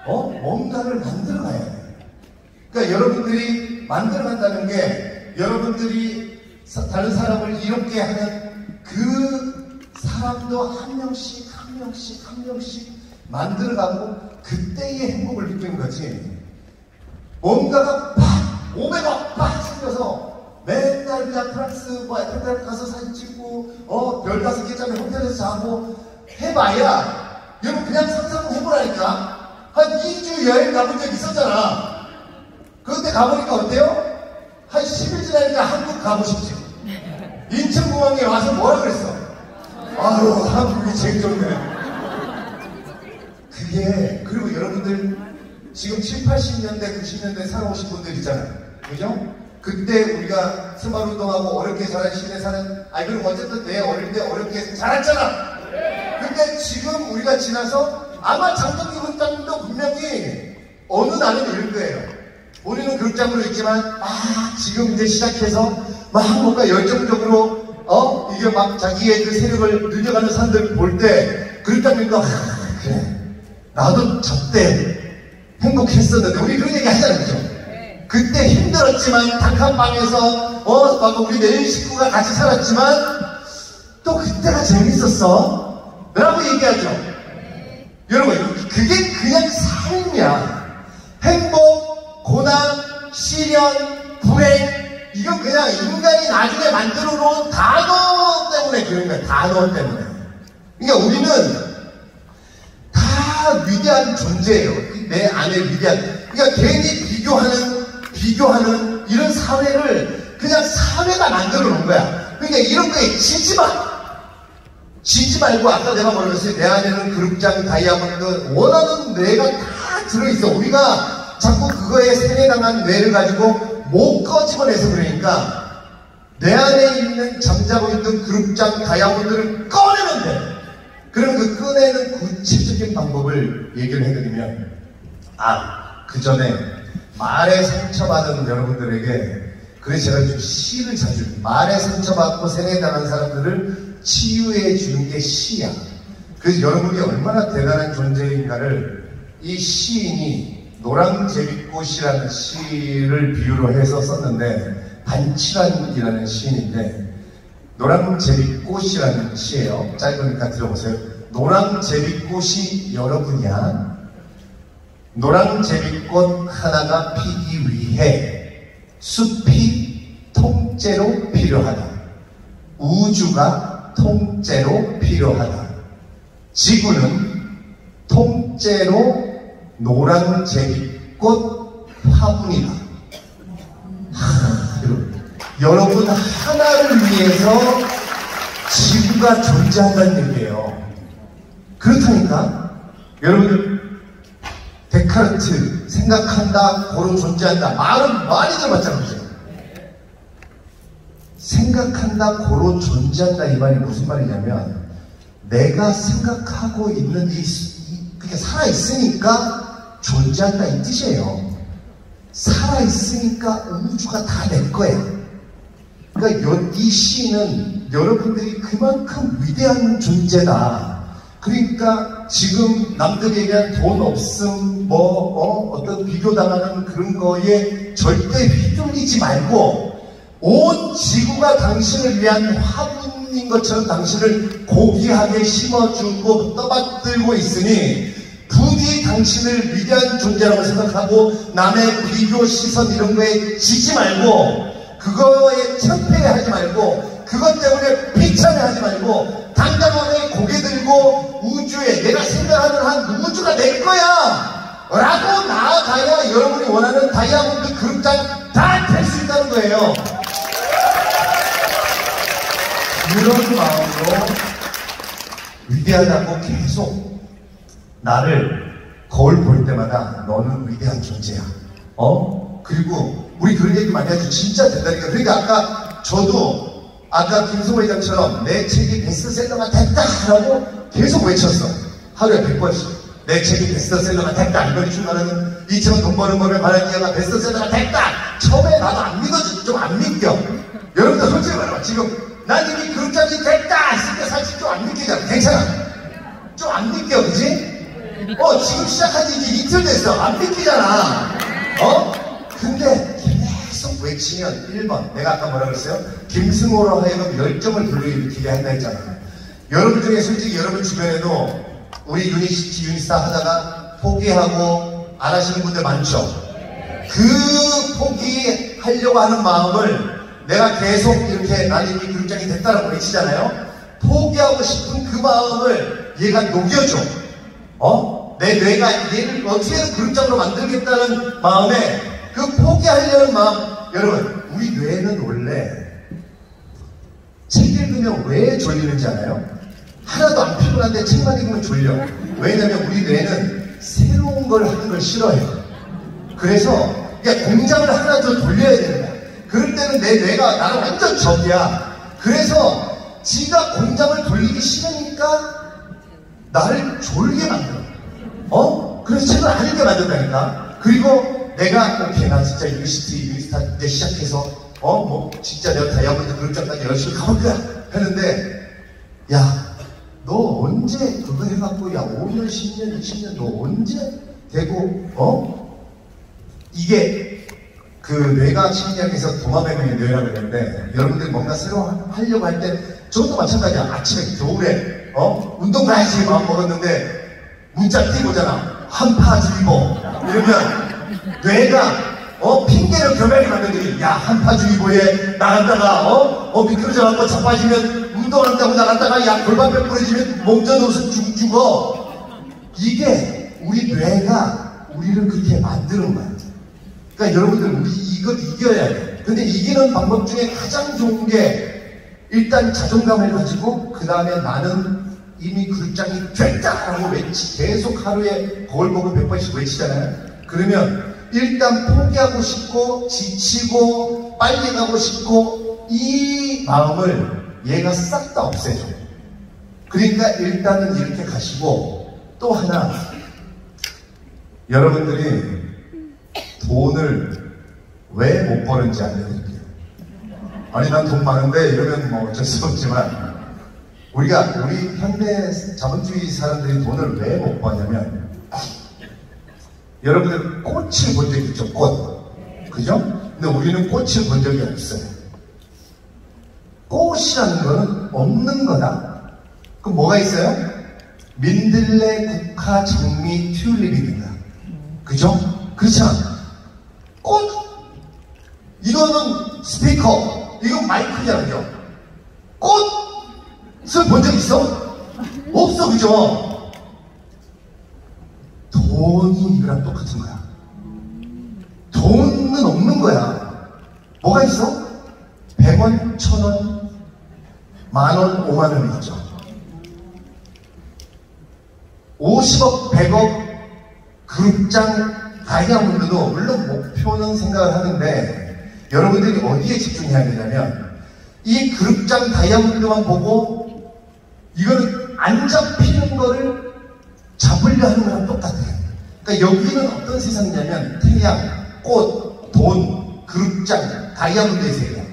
뭔가를 만들어 가야 돼. 그러니까 여러분들이 만들어 간다는 게 여러분들이 다른 사람을 이롭게 하는 그 사람도 한 명씩 한 명씩 한 명씩 만들어가고 그때의 행복을 느끼는 거지. 뭔가가 팍 500억 팍 생겨서 맨날 그냥 프랑스 에펠탑 가서 사진 찍고 별 5개 짜리 호텔에서 자고 해봐야 여러분 그냥 상상 해보라니까. 한 2주 여행 가본 적 있었잖아. 그때 가보니까 어때요? 한 10일 지나니까 한국 가고 싶지. 인천공항에 와서 뭐라 그랬어? 아유 한국이 제일 좋네. 그게 그리고 여러분들 지금 7, 80년대, 90년대 살아오신 분들 있잖아요. 그죠? 그때 우리가 스마운동하고 어렵게 자란 시대 사는 그리고 어쨌든 내 어릴 때 어렵게 자랐잖아. 근데 지금 우리가 지나서 아마 장동기 그룹장도 분명히 어느 날은 이럴 거예요. 우리는 그룹장으로 있지만 지금 이제 시작해서 막 뭔가 열정적으로 이게 막 자기의 그 세력을 늘려가는 사람들 볼 때 그룹장님도 그래 나도 저때 행복했었는데 우리 그런 얘기 하잖아요. 그죠? 그때 힘들었지만 단칸방에서 막 우리 매일 식구가 같이 살았지만 또 그때가 재밌었어 라고 얘기하죠. 여러분 그게 그냥 삶이야. 행복, 고난, 시련, 불행 이건 그냥 인간이 나중에 만들어 놓은 단어 때문에 그런 거야. 단어 때문에. 그러니까 우리는 다 위대한 존재예요. 내 안에 위대한. 그러니까 괜히 비교하는 이런 사회를 그냥 사회가 만들어 놓은 거야. 그러니까 이런 거에 지지 마. 지지 말고 아까 내가 뭐라 그랬어요? 내 안에는 그룹장, 다이아몬드 원하는 뇌가 다 들어있어. 우리가 자꾸 그거에 세뇌당한 뇌를 가지고 못 꺼집어내서 그러니까 내 안에 있는 잠자고 있는 그룹장, 다이아몬드를 꺼내면 돼. 그럼 그 꺼내는 구체적인 방법을 얘기를 해드리면 그 전에 말에 상처받은 여러분들에게 그래서 제가 좀 시를 자주 말에 상처받고 세뇌당한 사람들을 치유해 주는 게 시야. 그래서 여러분이 얼마나 대단한 존재인가를 이 시인이 노랑제비꽃이라는 시를 비유로 해서 썼는데 반치란이라는 시인인데 노랑제비꽃이라는 시예요. 짧으니까 들어보세요. 노랑제비꽃이 여러분이야. 노랑제비꽃 하나가 피기 위해 숲이 통째로 필요하다. 우주가 통째로 필요하다. 지구는 통째로 노란 제비꽃 화분이다. 여러분 하나를 위해서 지구가 존재한다는 얘기예요. 그렇다니까 여러분들 데카르트 생각한다 고로 존재한다 말은 많이 들어봤잖아요. 그죠? 생각한다 고로 존재한다 이 말이 무슨 말이냐면 내가 생각하고 있는 그게 살아있으니까 존재한다 이 뜻이에요. 살아있으니까 우주가 다 내 거야. 그러니까 이 시는 여러분들이 그만큼 위대한 존재다. 그러니까 지금 남들에게 돈 없음 어떤 비교당하는 그런 거에 절대 휘둘리지 말고 온 지구가 당신을 위한 화분인 것처럼 당신을 고귀하게 심어주고 떠받들고 있으니 부디 당신을 위대한 존재라고 생각하고 남의 비교 시선 이런 거에 지지 말고 그거에 창피해하지 말고 그것 때문에 비참해하지 말고 당당하게 고개 들고 우주에 내가 생각하는 한 우주가 내 거야 라고 나아가야 여러분이 원하는 다이아몬드 그룹장 다 될 수 있다는 거예요. 그런 마음으로 위대하다고 계속 나를 거울 볼 때마다 너는 위대한 존재야. 그리고 우리 그런 얘기 많이 하죠. 진짜 된다니까. 그러니까 아까 김성호 회장처럼 내 책이 베스트셀러가 됐다라고 계속 외쳤어. 하루에 100번씩. 내 책이 베스트셀러가 됐다. 이걸 중간에는 이처럼 돈 버는 법에 관한 이야기가 베스트셀러가 됐다. 처음에 나도 안 믿어지, 좀 안 믿겨. 여러분들 솔직히 말해봐. 지금 난 이미 그룹장이 됐다 했을 때 사실 좀 안 믿기잖아. 괜찮아. 좀 안 믿겨, 그지? 지금 시작한 지 이제 이틀 됐어. 안 믿기잖아. 근데 계속 외치면 1번. 내가 아까 뭐라 그랬어요? 김승호로 하여금 열정을 불러일으키게 한다 했잖아요. 여러분 중에 솔직히 여러분 주변에도 우리 유니스타 하다가 포기하고 안 하시는 분들 많죠? 그 포기하려고 하는 마음을 내가 계속 이렇게 난 이미 그룹장이 됐다라고 외치잖아요. 포기하고 싶은 그 마음을 얘가 녹여줘. 내 뇌가 얘를 어떻게든 그룹장으로 만들겠다는 마음에 그 포기하려는 마음. 여러분 우리 뇌는 원래 책 읽으면 왜 졸리는지 알아요? 하나도 안 피곤한데 책만 읽으면 졸려. 왜냐면 우리 뇌는 새로운 걸 하는 걸 싫어해요. 그래서 공장을 하나 더 돌려야 되는 거야. 그럴 때는 내 뇌가 나랑 완전 적이야. 그래서 지가 공장을 돌리기 싫으니까 나를 졸게 만들어. 그래서 책을 안 읽게 만든다니까. 그리고 내가 오케이 나 진짜 유니스타 이제 시작해서 진짜 내가 다이아몬드 그룹장까지 열심히 가볼 거야 했는데 야 너 언제 그거 해갖고 5년 10년 20년 너 언제 되고 이게 그 뇌가 심리학에서 도마뱀의 뇌라고 그러는데 여러분들이 뭔가 새로 하려고 할 때 저것도 마찬가지야. 아침에 겨울에 운동 가야지 마음 먹었는데 문자 띄고 오잖아. 한파주의보 이러면 뇌가 핑계를 겸하게 만들더니 야 한파주의보에 나갔다가 미끄러져갖고 자빠지면 운동한다고 나갔다가 야 골반뼈 부러지면 몸져놓아서 죽어. 이게 우리 뇌가 우리를 그렇게 만드는 거야. 그러니까 여러분들 우리 이걸 이겨야 돼. 근데 이기는 방법 중에 가장 좋은 게 일단 자존감을 가지고 그 다음에 나는 이미 그룹장이 됐다라고 계속 하루에 거울 보고 100번씩 외치잖아요. 그러면 일단 포기하고 싶고 지치고 빨리 가고 싶고 이 마음을 얘가 싹 다 없애줘. 그러니까 일단은 이렇게 가시고 또 하나 여러분들이 돈을 왜 못 버는지 알려드릴게요. 아니 난 돈 많은데 이러면 뭐 어쩔 수 없지만 우리 현대 자본주의 사람들이 돈을 왜 못 버냐면 여러분들 꽃을 본 적 있죠? 꽃. 그죠? 근데 우리는 꽃을 본 적이 없어요. 꽃이라는 거는 없는 거다. 그럼 뭐가 있어요? 민들레, 국화, 장미, 튤립이 있다. 그죠? 그렇잖아. 꽃! 이거는 스피커, 이건 마이크잖아요. 꽃을 본 적 있어? 없어, 그죠? 돈이 이거랑 똑같은 거야. 돈은 없는 거야. 뭐가 있어? 100원, 1000원, 만원, 5만원이 있죠. 50억, 100억 그룹장 다이아몬드도 물론 목표는 생각을 하는데 여러분들이 어디에 집중해야 되냐면 이 그룹장 다이아몬드만 보고 이거는 안 잡히는 거를 잡으려 하는 거랑 똑같아요. 그러니까 여기는 어떤 세상이냐면 태양, 꽃, 돈, 그룹장, 다이아몬드의 세계.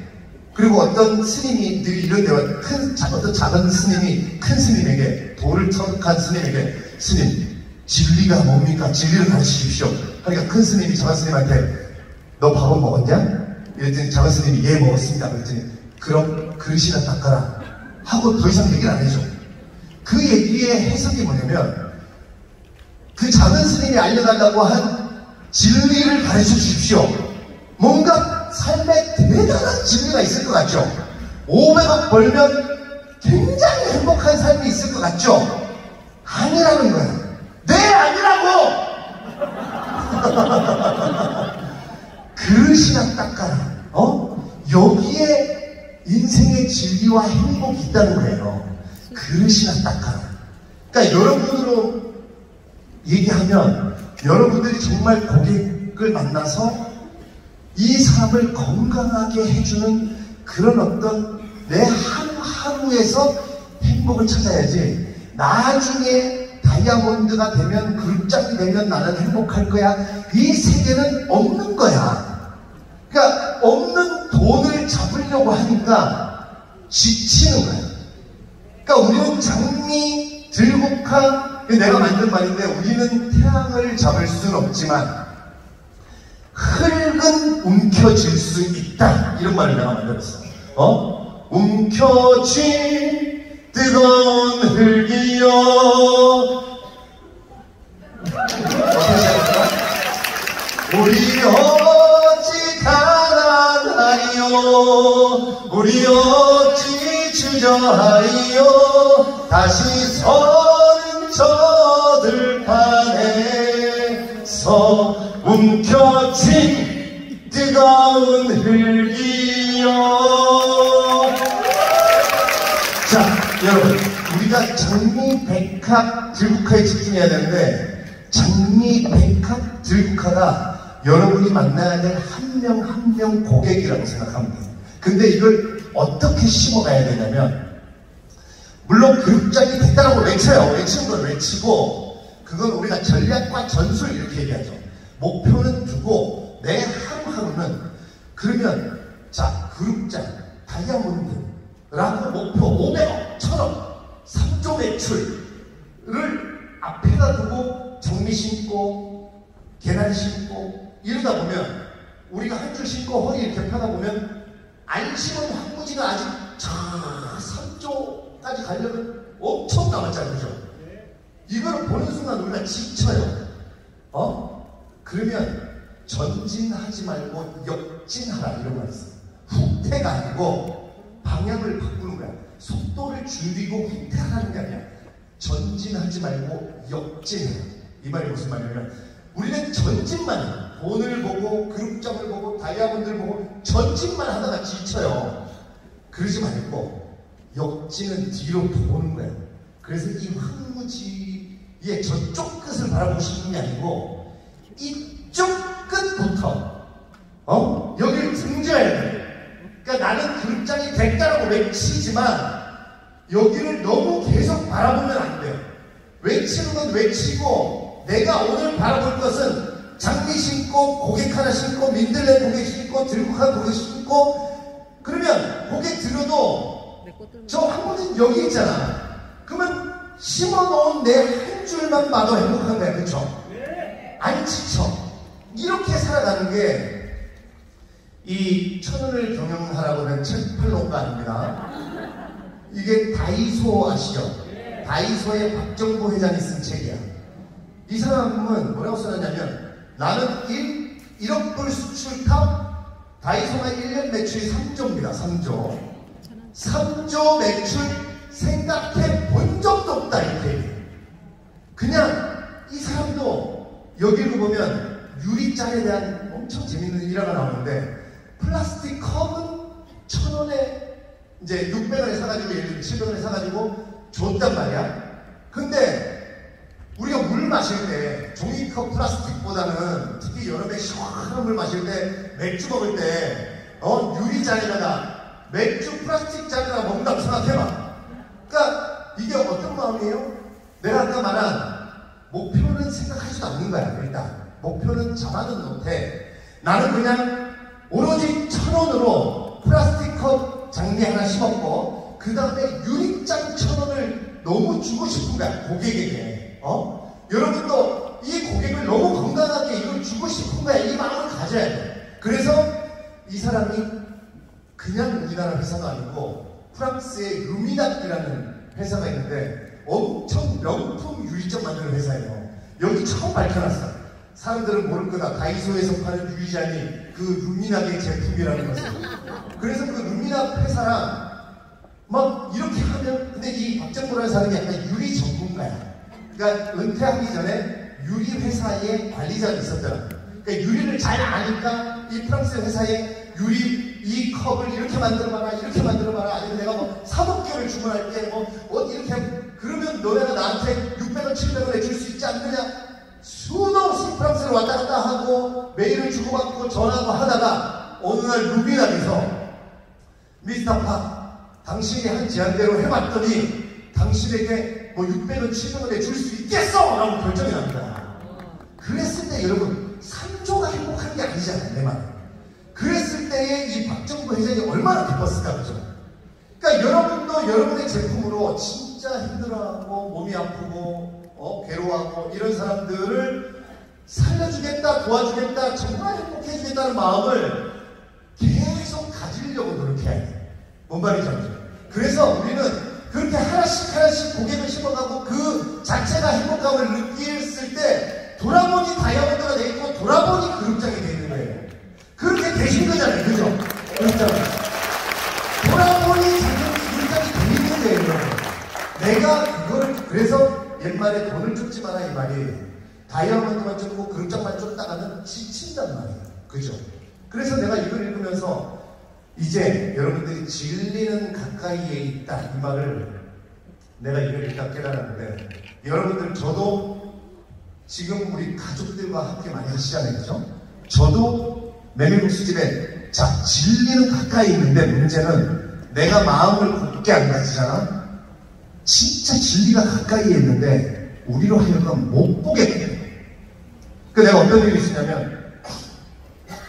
그리고 어떤 스님이들이 이런 데와 어떤 작은 스님이 큰 스님에게 돌을 터득한 스님에게 스님 진리가 뭡니까? 진리를 가르치십시오. 그러니까 큰 스님이 작은 스님한테 너 밥은 먹었냐? 이랬더니 작은 스님이 예 먹었습니다. 그랬더니 그럼 그릇이나 닦아라 하고 더 이상 얘기를 안 해줘. 그 얘기의 해석이 뭐냐면 그 작은 스님이 알려달라고 한 진리를 가르쳐 주십시오. 뭔가 삶에 대단한 진리가 있을 것 같죠? 500억 벌면 굉장히 행복한 삶이 있을 것 같죠? 아니라는 거예요. 네, 아니라고! 그릇이나 닦아라. 여기에 인생의 진리와 행복이 있다는 거예요. 그릇이나 닦아라. 그러니까 여러분으로 얘기하면 여러분들이 정말 고객을 만나서 이 사람을 건강하게 해주는 그런 어떤 내 하루하루에서 행복을 찾아야지 나중에 다이아몬드가 되면 그룹장이 되면 나는 행복할 거야. 이 세계는 없는 거야. 그러니까 없는 돈을 잡으려고 하니까 지치는 거야. 그러니까 우리는 장미, 들국화, 내가 만든 말인데 우리는 태양을 잡을 수는 없지만 흙은 움켜쥘 수 있다. 이런 말을 내가 만들었어. 움켜쥔 뜨거운 흙이여. 우리 어찌 가난하리요. 우리 어찌 주저하리요. 다시 서는 저 들판에서 움켜쥔 뜨거운 흙이여. 자, 여러분, 우리가 장미, 백합, 들국화에 집중해야 되는데 장미, 백합, 들국화가 여러분이 만나야 될 한 명 한 명 고객이라고 생각하면 돼요. 근데 이걸 어떻게 심어가야 되냐면 물론 그룹장이 됐다라고 외쳐요. 외치는 걸 외치고 그건 우리가 전략과 전술 이렇게 얘기하죠. 목표는 두고 내 하루하루는 그러면 자 그룹장 다이아몬드라고 목표 500억 1000억 3조 매출을 앞에다 두고 장미 심고 계란 심고 이러다 보면 우리가 한 줄 심고 허리 이렇게 펴다 보면 안 심은 황무지가 아직 저 3조까지 가려면 엄청 남았잖아요. 그죠? 이거를 보는 순간 우리가 지쳐요. 그러면 전진하지 말고 역진하라 이런 말 있어요. 후퇴가 아니고 방향을 바꾸는 거야. 속도를 줄이고 후퇴하라는 게 아니야. 전진하지 말고 역진해라. 이 말이 무슨 말이냐면 우리는 전진만 해요. 돈을 보고 그룹장을 보고 다이아몬드를 보고 전진만 하다가 지쳐요. 그러지 말고 역진은 뒤로 도는 거예요. 그래서 이 황무지의 저쪽 끝을 바라보고 싶은 게 아니고 이쪽 끝부터 여기를 등져야 돼. 그러니까 나는 그룹장이 됐다라고 외치지만 여기를 너무 계속 바라보면 안 돼요. 외치는 건 외치고 내가 오늘 바라볼 것은 장미 심고 고객 하나 심고 민들레 고객 심고 들국화 고객 심고 그러면 고객 들어도 저 황무지는 여기 있잖아. 그러면 심어놓은 내 한 줄만 봐도 행복한 거야. 그쵸? 안 지쳐. 이렇게 살아가는 게 이 천운을 경영하라고 하는 책팔론가 아닙니다. 이게 다이소 아시죠? 다이소의 박정보 회장이 쓴 책이야. 이 사람은 뭐라고 써놨냐면 나는 1억 불 수출탑 다이소가 1년 매출이 3조입니다. 3조. 3조 매출 생각해 본 적도 없다, 이렇게. 그냥 이 사람도 여기로 보면 유리잔에 대한 엄청 재밌는 일화가 나오는데, 플라스틱 컵은 1,000원에 이제 600원에 사가지고 예를 들면 700원에 사가지고 줬단 말이야. 근데 우리가 물 마실 때 종이컵 플라스틱보다는 특히 여름에 시원한 물 마실 때, 맥주 먹을 때 유리잔에다가 맥주 플라스틱 잔에다가 먹는다고 생각해봐. 그러니까 이게 어떤 마음이에요? 내가 아까 말한 목표는 생각하지도 않는 거야. 일단 목표는 잡아는 못해. 나는 그냥 오로지 1,000원으로 플라스틱 컵 장미 하나 심었고, 그 다음에 유리잔 1,000원을 너무 주고 싶은 거야, 고객에게. 여러분도 이 고객을 너무 건강하게 이걸 주고 싶은 거야. 이 마음을 가져야 돼. 그래서 이 사람이 그냥 우리나라 회사가 아니고 프랑스의 루미낙이라는 회사가 있는데 엄청 명품 유리잔 만드는 회사예요. 여기 처음 밝혀놨어. 사람들은 모를 거다. 다이소에서 파는 유리잔이 그 루미낙의 제품이라는 것을. 그래서 그 루미낙 회사랑 막 이렇게 하면, 근데 이 박정보라는 사람이 약간 유리 전문가야. 그러니까 은퇴하기 전에 유리 회사의 관리자가 있었더라. 그러니까 유리를 잘 아니까 이 프랑스 회사에 유리 이 컵을 이렇게 만들어봐라, 이렇게 만들어봐라, 아니면 내가 뭐 사복교를 주문할 때 이렇게 그러면 너네가 나한테 600원, 700원에 줄 수 있지 않느냐? 수없이 프랑스를 왔다 갔다 하고 메일을 주고받고 전화하고 하다가 어느 날 루미낙에서 미스터 팍, 당신이 한 제안대로 해봤더니 당신에게 600원, 700원에 줄 수 있겠어! 라고 결정이 납니다. 그랬을 때 여러분, 3조가 행복한 게 아니잖아요, 내 말. 그랬을 때에 이 박정부 회장이 얼마나 기뻤을까, 그죠? 그러니까 여러분도 여러분의 제품으로 진짜 힘들어하고 몸이 아프고 괴로워하고 이런 사람들을 살려주겠다, 도와주겠다, 정말 행복해주겠다는 마음을 계속 가지려고 노력해야 돼. 뭔 말인지 알죠? 그래서 우리는 그렇게 하나씩 고객을 심어가고 그 자체가 행복감을 느꼈을 때 돌아보니 다이아몬드가 돼 있고 돌아보니 그룹장이 돼 있는 거예요. 그렇게 되신 거잖아요, 그죠? 그룹장. 돌아보니 자기 그룹장이 돼 있는 거예요, 여러분. 내가 그걸, 그래서 옛말에 돈을 쫓지 마라 이 말이, 다이아몬드만 쫓고 그룹장만 쫓다가는 지친단 말이에요, 그죠? 그래서 내가 이걸 읽으면서 이제 여러분들이 진리는 가까이에 있다 이 말을 내가 이걸 읽다 깨달았는데, 여러분들 저도 지금 우리 가족들과 함께 많이 하시잖아요, 그죠? 저도 메밀국수집에 진리는 가까이 있는데 문제는 내가 마음을 굳게 안 가지잖아. 진짜 진리가 가까이에 있는데 우리로 하여금 못 보게 돼요. 그 내가 어떤 일이 있었냐면,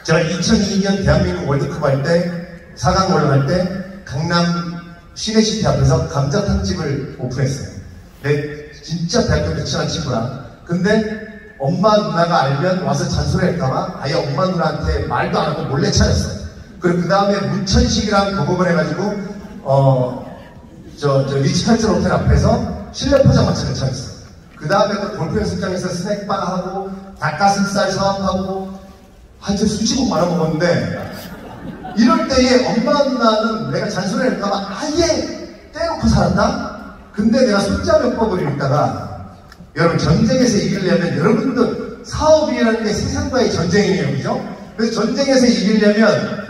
제가 2002년 대한민국 월드컵 할 때 4강 올라갈 때 강남 시내시티 앞에서 감자탕집을 오픈했어요. 내 진짜 대학교 때 친한 친구랑. 근데 엄마 누나가 알면 와서 잔소리할까봐 아예 엄마 누나한테 말도 안 하고 몰래 차렸어요. 그리고 그 다음에 문천식이랑 도곡을 해가지고 리치칼슨 호텔 앞에서 실내 포장마차를 차렸어요. 그 다음에 또 골프 연습장에서 스낵바 하고 닭가슴살 사업하고 하여튼 수십억 말아먹었는데, 이럴 때에 엄마 누나는 내가 잔소리할까봐 아예 떼놓고 살았다? 근데 내가 손자병법을 읽다가, 여러분 전쟁에서 이기려면 여러분들 사업이라는 게 세상과의 전쟁이에요, 그죠? 그래서 전쟁에서 이기려면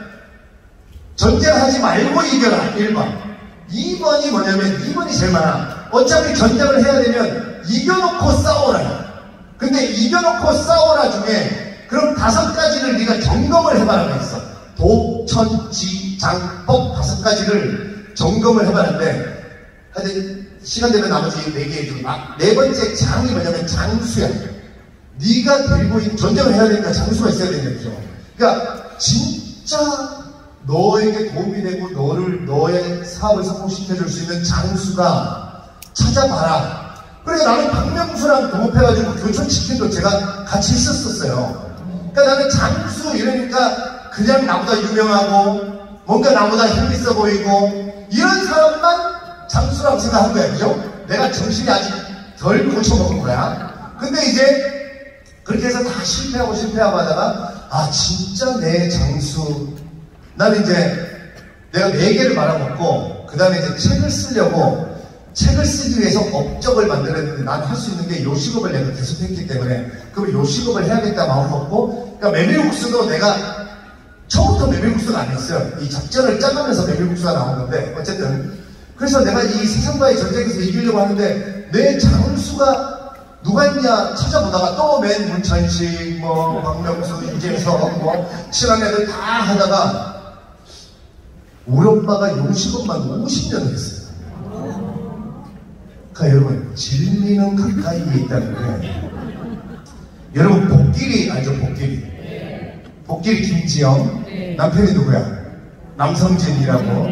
전쟁하지 말고 이겨라, 1번. 2번이 뭐냐면, 2번이 제일 많아. 어차피 전쟁을 해야 되면 이겨놓고 싸워라. 근데 이겨놓고 싸워라 중에 그럼 5가지를 네가 점검을 해봐라고 했어. 도, 천, 지, 장, 법 5가지를 점검을 해봤는데, 하여튼 시간 되면 나머지 4개 해주고, 네 번째 장이 뭐냐면 장수야. 네가 들고 있는, 전쟁을 해야 되니까 장수가 있어야 되는 거죠. 그러니까 진짜 너에게 도움이 되고 너의 사업을 성공시켜줄 수 있는 장수가 찾아봐라. 그래서 나는 박명수랑 동업해가지고 교촌치킨도 제가 같이 있었어요. 그러니까 나는 장수 이러니까 그냥 나보다 유명하고 뭔가 나보다 힘있어 보이고 이런 사람만 장수라고 생각한 거야, 그죠? 내가 정신이 아직 덜 고쳐먹은 거야. 근데 이제 그렇게 해서 다 실패하고 하다가 진짜 내 장수, 나는 이제 내가 4개를 말아먹고 그 다음에 이제 책을 쓰려고 책을 쓰기 위해서 업적을 만들었는데 난 할 수 있는 게 요식업을 내가 계속 했기 때문에 그럼 요식업을 해야겠다 마음 먹고 그러니까 메밀국수도 내가 처음부터 메밀국수가 아니었어요. 이 작전을 짜가면서 메밀국수가 나온 건데 어쨌든 그래서 내가 이 세상과의 전쟁에서 이기려고 하는데 내 장수가 누가 있냐 찾아보다가 또 맨 문천식 뭐 박명수 유재석 뭐 친한 애들 다 하다가 우리 엄마가 요식업만 50년을 했어요. 그러니까 여러분 진리는 가까이에 있다는 게 여러분 복길이 알죠? 복길이 김지영 남편이 누구야? 남성진이라고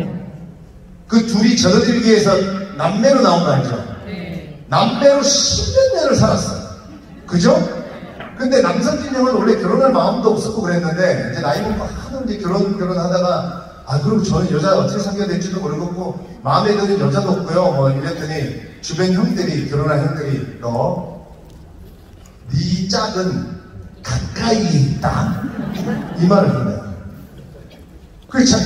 그 둘이 저들기에서 남매로 나온 거 알죠? 남매로 10몇 년을 살았어. 그죠? 근데 남성진 형은 원래 결혼할 마음도 없었고 그랬는데 이제 나이 먹고 하도 이제 결혼하다가 아 그럼 저는 여자 어떻게 사귀어야 될지도 모르겠고 마음에 드는 여자도 없고요 뭐 이랬더니 주변 형들이 결혼한 형들이 너 네 짝은 가까이에 있다 이 말을 한다. 그래서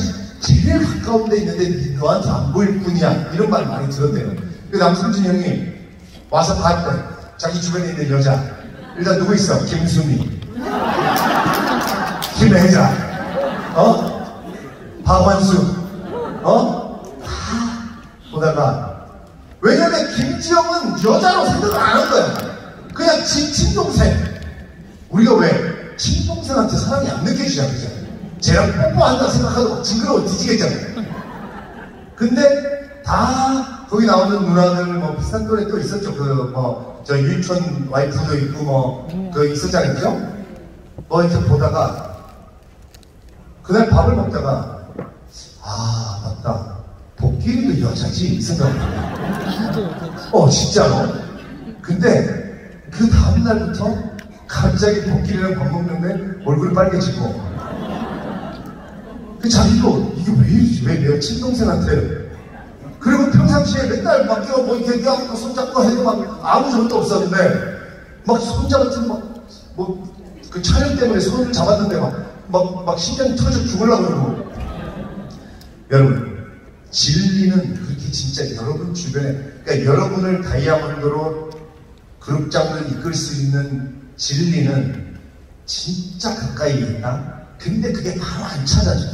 제일 가까운 데 있는데 너한테 안 보일 뿐이야 이런 말을 많이 들었대요. 그 남성진 형이 와서 봤대. 자기 주변에 있는 여자 일단 누구 있어? 김수미 김혜자 박완수 다 보다가 왜냐면 김지영은 여자로 생각을 안 한 거야. 그냥 친동생. 우리가 왜 친동생한테 사랑이 안 느껴지잖아. 그죠? 쟤랑 뽀뽀한다 생각하고 막 징그러워 뒤지겠잖아요. 근데 다 거기 나오는 누나들 뭐 비슷한 또래 또 있었죠. 그 뭐 저 유치원 와이프도 있고 뭐 그 있었잖아요. 그죠? 뭐 이렇게 보다가 그날 밥을 먹다가 아 맞다 복길이도 여자지 이 생각을 해요. 진짜로. 근데 그 다음날부터 갑자기 복길이랑 밥 먹는데 얼굴이 빨개지고 그 자기도 이게 왜 이러지? 왜 내가 친동생한테 그리고 평상시에 맨날 막 뭐 이렇게 껴안고 손잡고 해도 막 아무 소리도 없었는데 막 손잡았더니 뭐 그 촬영 때문에 손을 잡았는데 막 심장이 터져 죽으려고 그러고 여러분 진리는 그렇게 진짜 여러분 주변에 그러니까 여러분을 다이아몬드로 그룹장을 이끌 수 있는 진리는 진짜 가까이 있다. 근데 그게 바로 안 찾아져.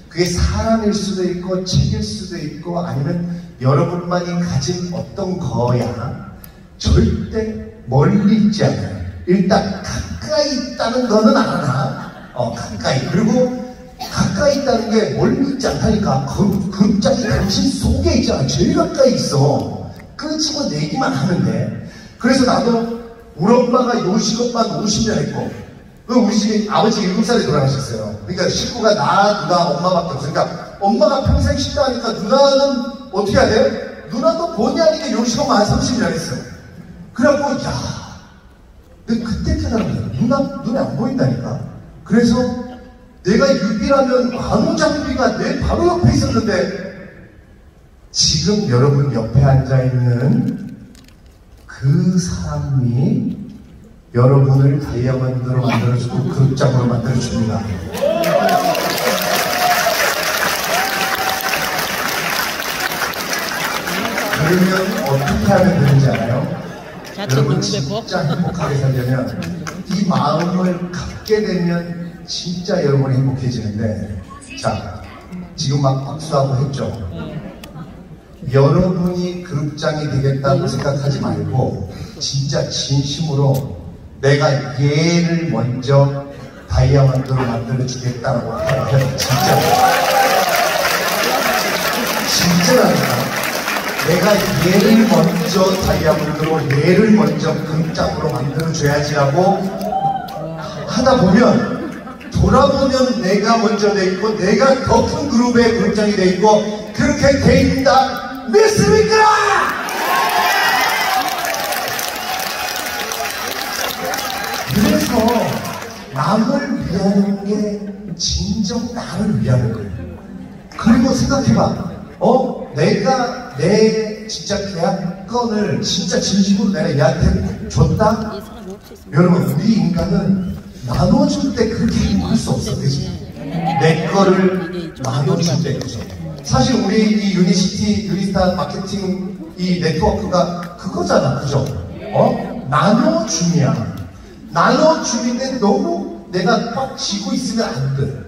그게 사람일 수도 있고 책일 수도 있고 아니면 여러분만이 가진 어떤 거야. 절대 멀리 있지 않아요. 일단 가까이 있다는 거는 알아. 가까이. 그리고 가까이 있다는 게 멀리 있지 않다니까. 그 짝이 당신 속에 있잖아. 제일 가까이 있어. 끄집어 내기만 하면 돼. 그래서 나도 우리 엄마가 요식업만 50년 했고 우리 집에 아버지 7살에 돌아가셨어요. 그러니까 식구가 나, 누나, 엄마밖에 없어. 그러니까 엄마가 평생 식사하니까 누나는 어떻게 해야 돼? 누나도 본의 아니게 요식업만 한 30년 했어. 그래갖고 내가 그때 깨달은 거야. 눈에 안 보인다니까. 그래서 내가 유비라면 관우장비가 내 바로 옆에 있었는데 지금 여러분 옆에 앉아있는 그 사람이 여러분을 다이아몬드로 만들어주고 그룹장으로 만들어줍니다. 그러면 어떻게 하면 되는지 알아요? 여러분 진짜 행복하게 살려면 이 마음을 갖게 되면 진짜 여러분이 행복해지는데 자 지금 막 박수하고 했죠? 여러분이 그룹장이 되겠다고 생각하지 말고 진짜 진심으로 내가 얘를 먼저 다이아몬드로 만들어 주겠다고 해요. 진짜라니까. 내가 얘를 먼저 다이아몬드로 얘를 먼저 그룹장으로 만들어 줘야지라고 하다 보면 돌아보면 내가 먼저 돼 있고 내가 더 큰 그룹의 그룹장이 돼 있고 그렇게 돼 있다 믿습니까? 그래서 남을 위하는 게 진정 나를 위하는 거예요. 그리고 생각해봐. 내가 내 진짜 계약건을 진짜 진심으로 내가 얘한테 줬다? 여러분 우리 인간은 나눠줄 때 그렇게 행복할 수 없어. 그치? 내 거를 나눠줄 때 그죠? 사실 우리 이 유니시티, 유니스타 마케팅 이 네트워크가 그거잖아, 그죠? 나눠줌이야. 나눠줌인데 너무 내가 꽉 쥐고 있으면 안 돼.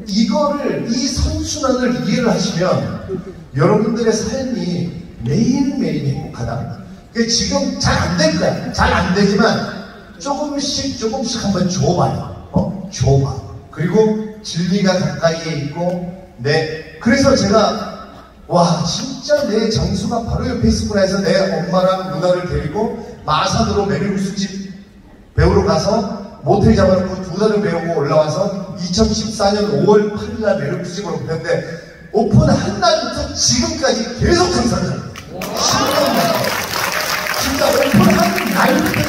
이거를, 이 선순환을 이해를 하시면 여러분들의 삶이 매일매일 행복하다. 지금 잘 안 될 거야. 잘 안 되지만 조금씩 한번 줘봐요. 줘봐. 그리고 진리가 가까이에 있고, 그래서 제가, 와, 진짜 내 장수가 바로 옆에 있었구나 해서 내 엄마랑 누나를 데리고 마산으로 메밀국수집 배우러 가서 모텔 잡아놓고 2달을 배우고 올라와서 2014년 5월 8일날 메밀국수집으로 오픈했는데, 오픈한 날부터 지금까지 계속 장사를 10년 만에. 진짜 오픈한 날부터.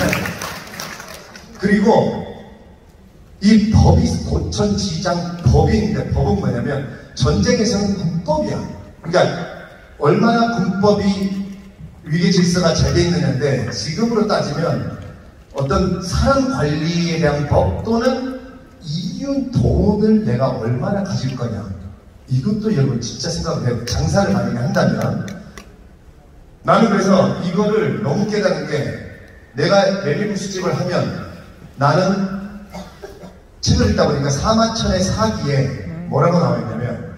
그리고 이 법이 고천지장 법인데, 법은 뭐냐면 전쟁에서는 군법이야. 그러니까 얼마나 군법이 위계 질서가 잘 돼 있느냐인데, 지금으로 따지면 어떤 사람 관리에 대한 법 또는 이윤 돈을 내가 얼마나 가질 거냐, 이것도 여러분 진짜 생각을 해요. 장사를 만약에 한다면. 나는 그래서 이거를 너무 깨닫는 게, 내가 메밀국수집을 하면 나는 책을 읽다 보니까 사마천의 사기에 뭐라고 나와있냐면,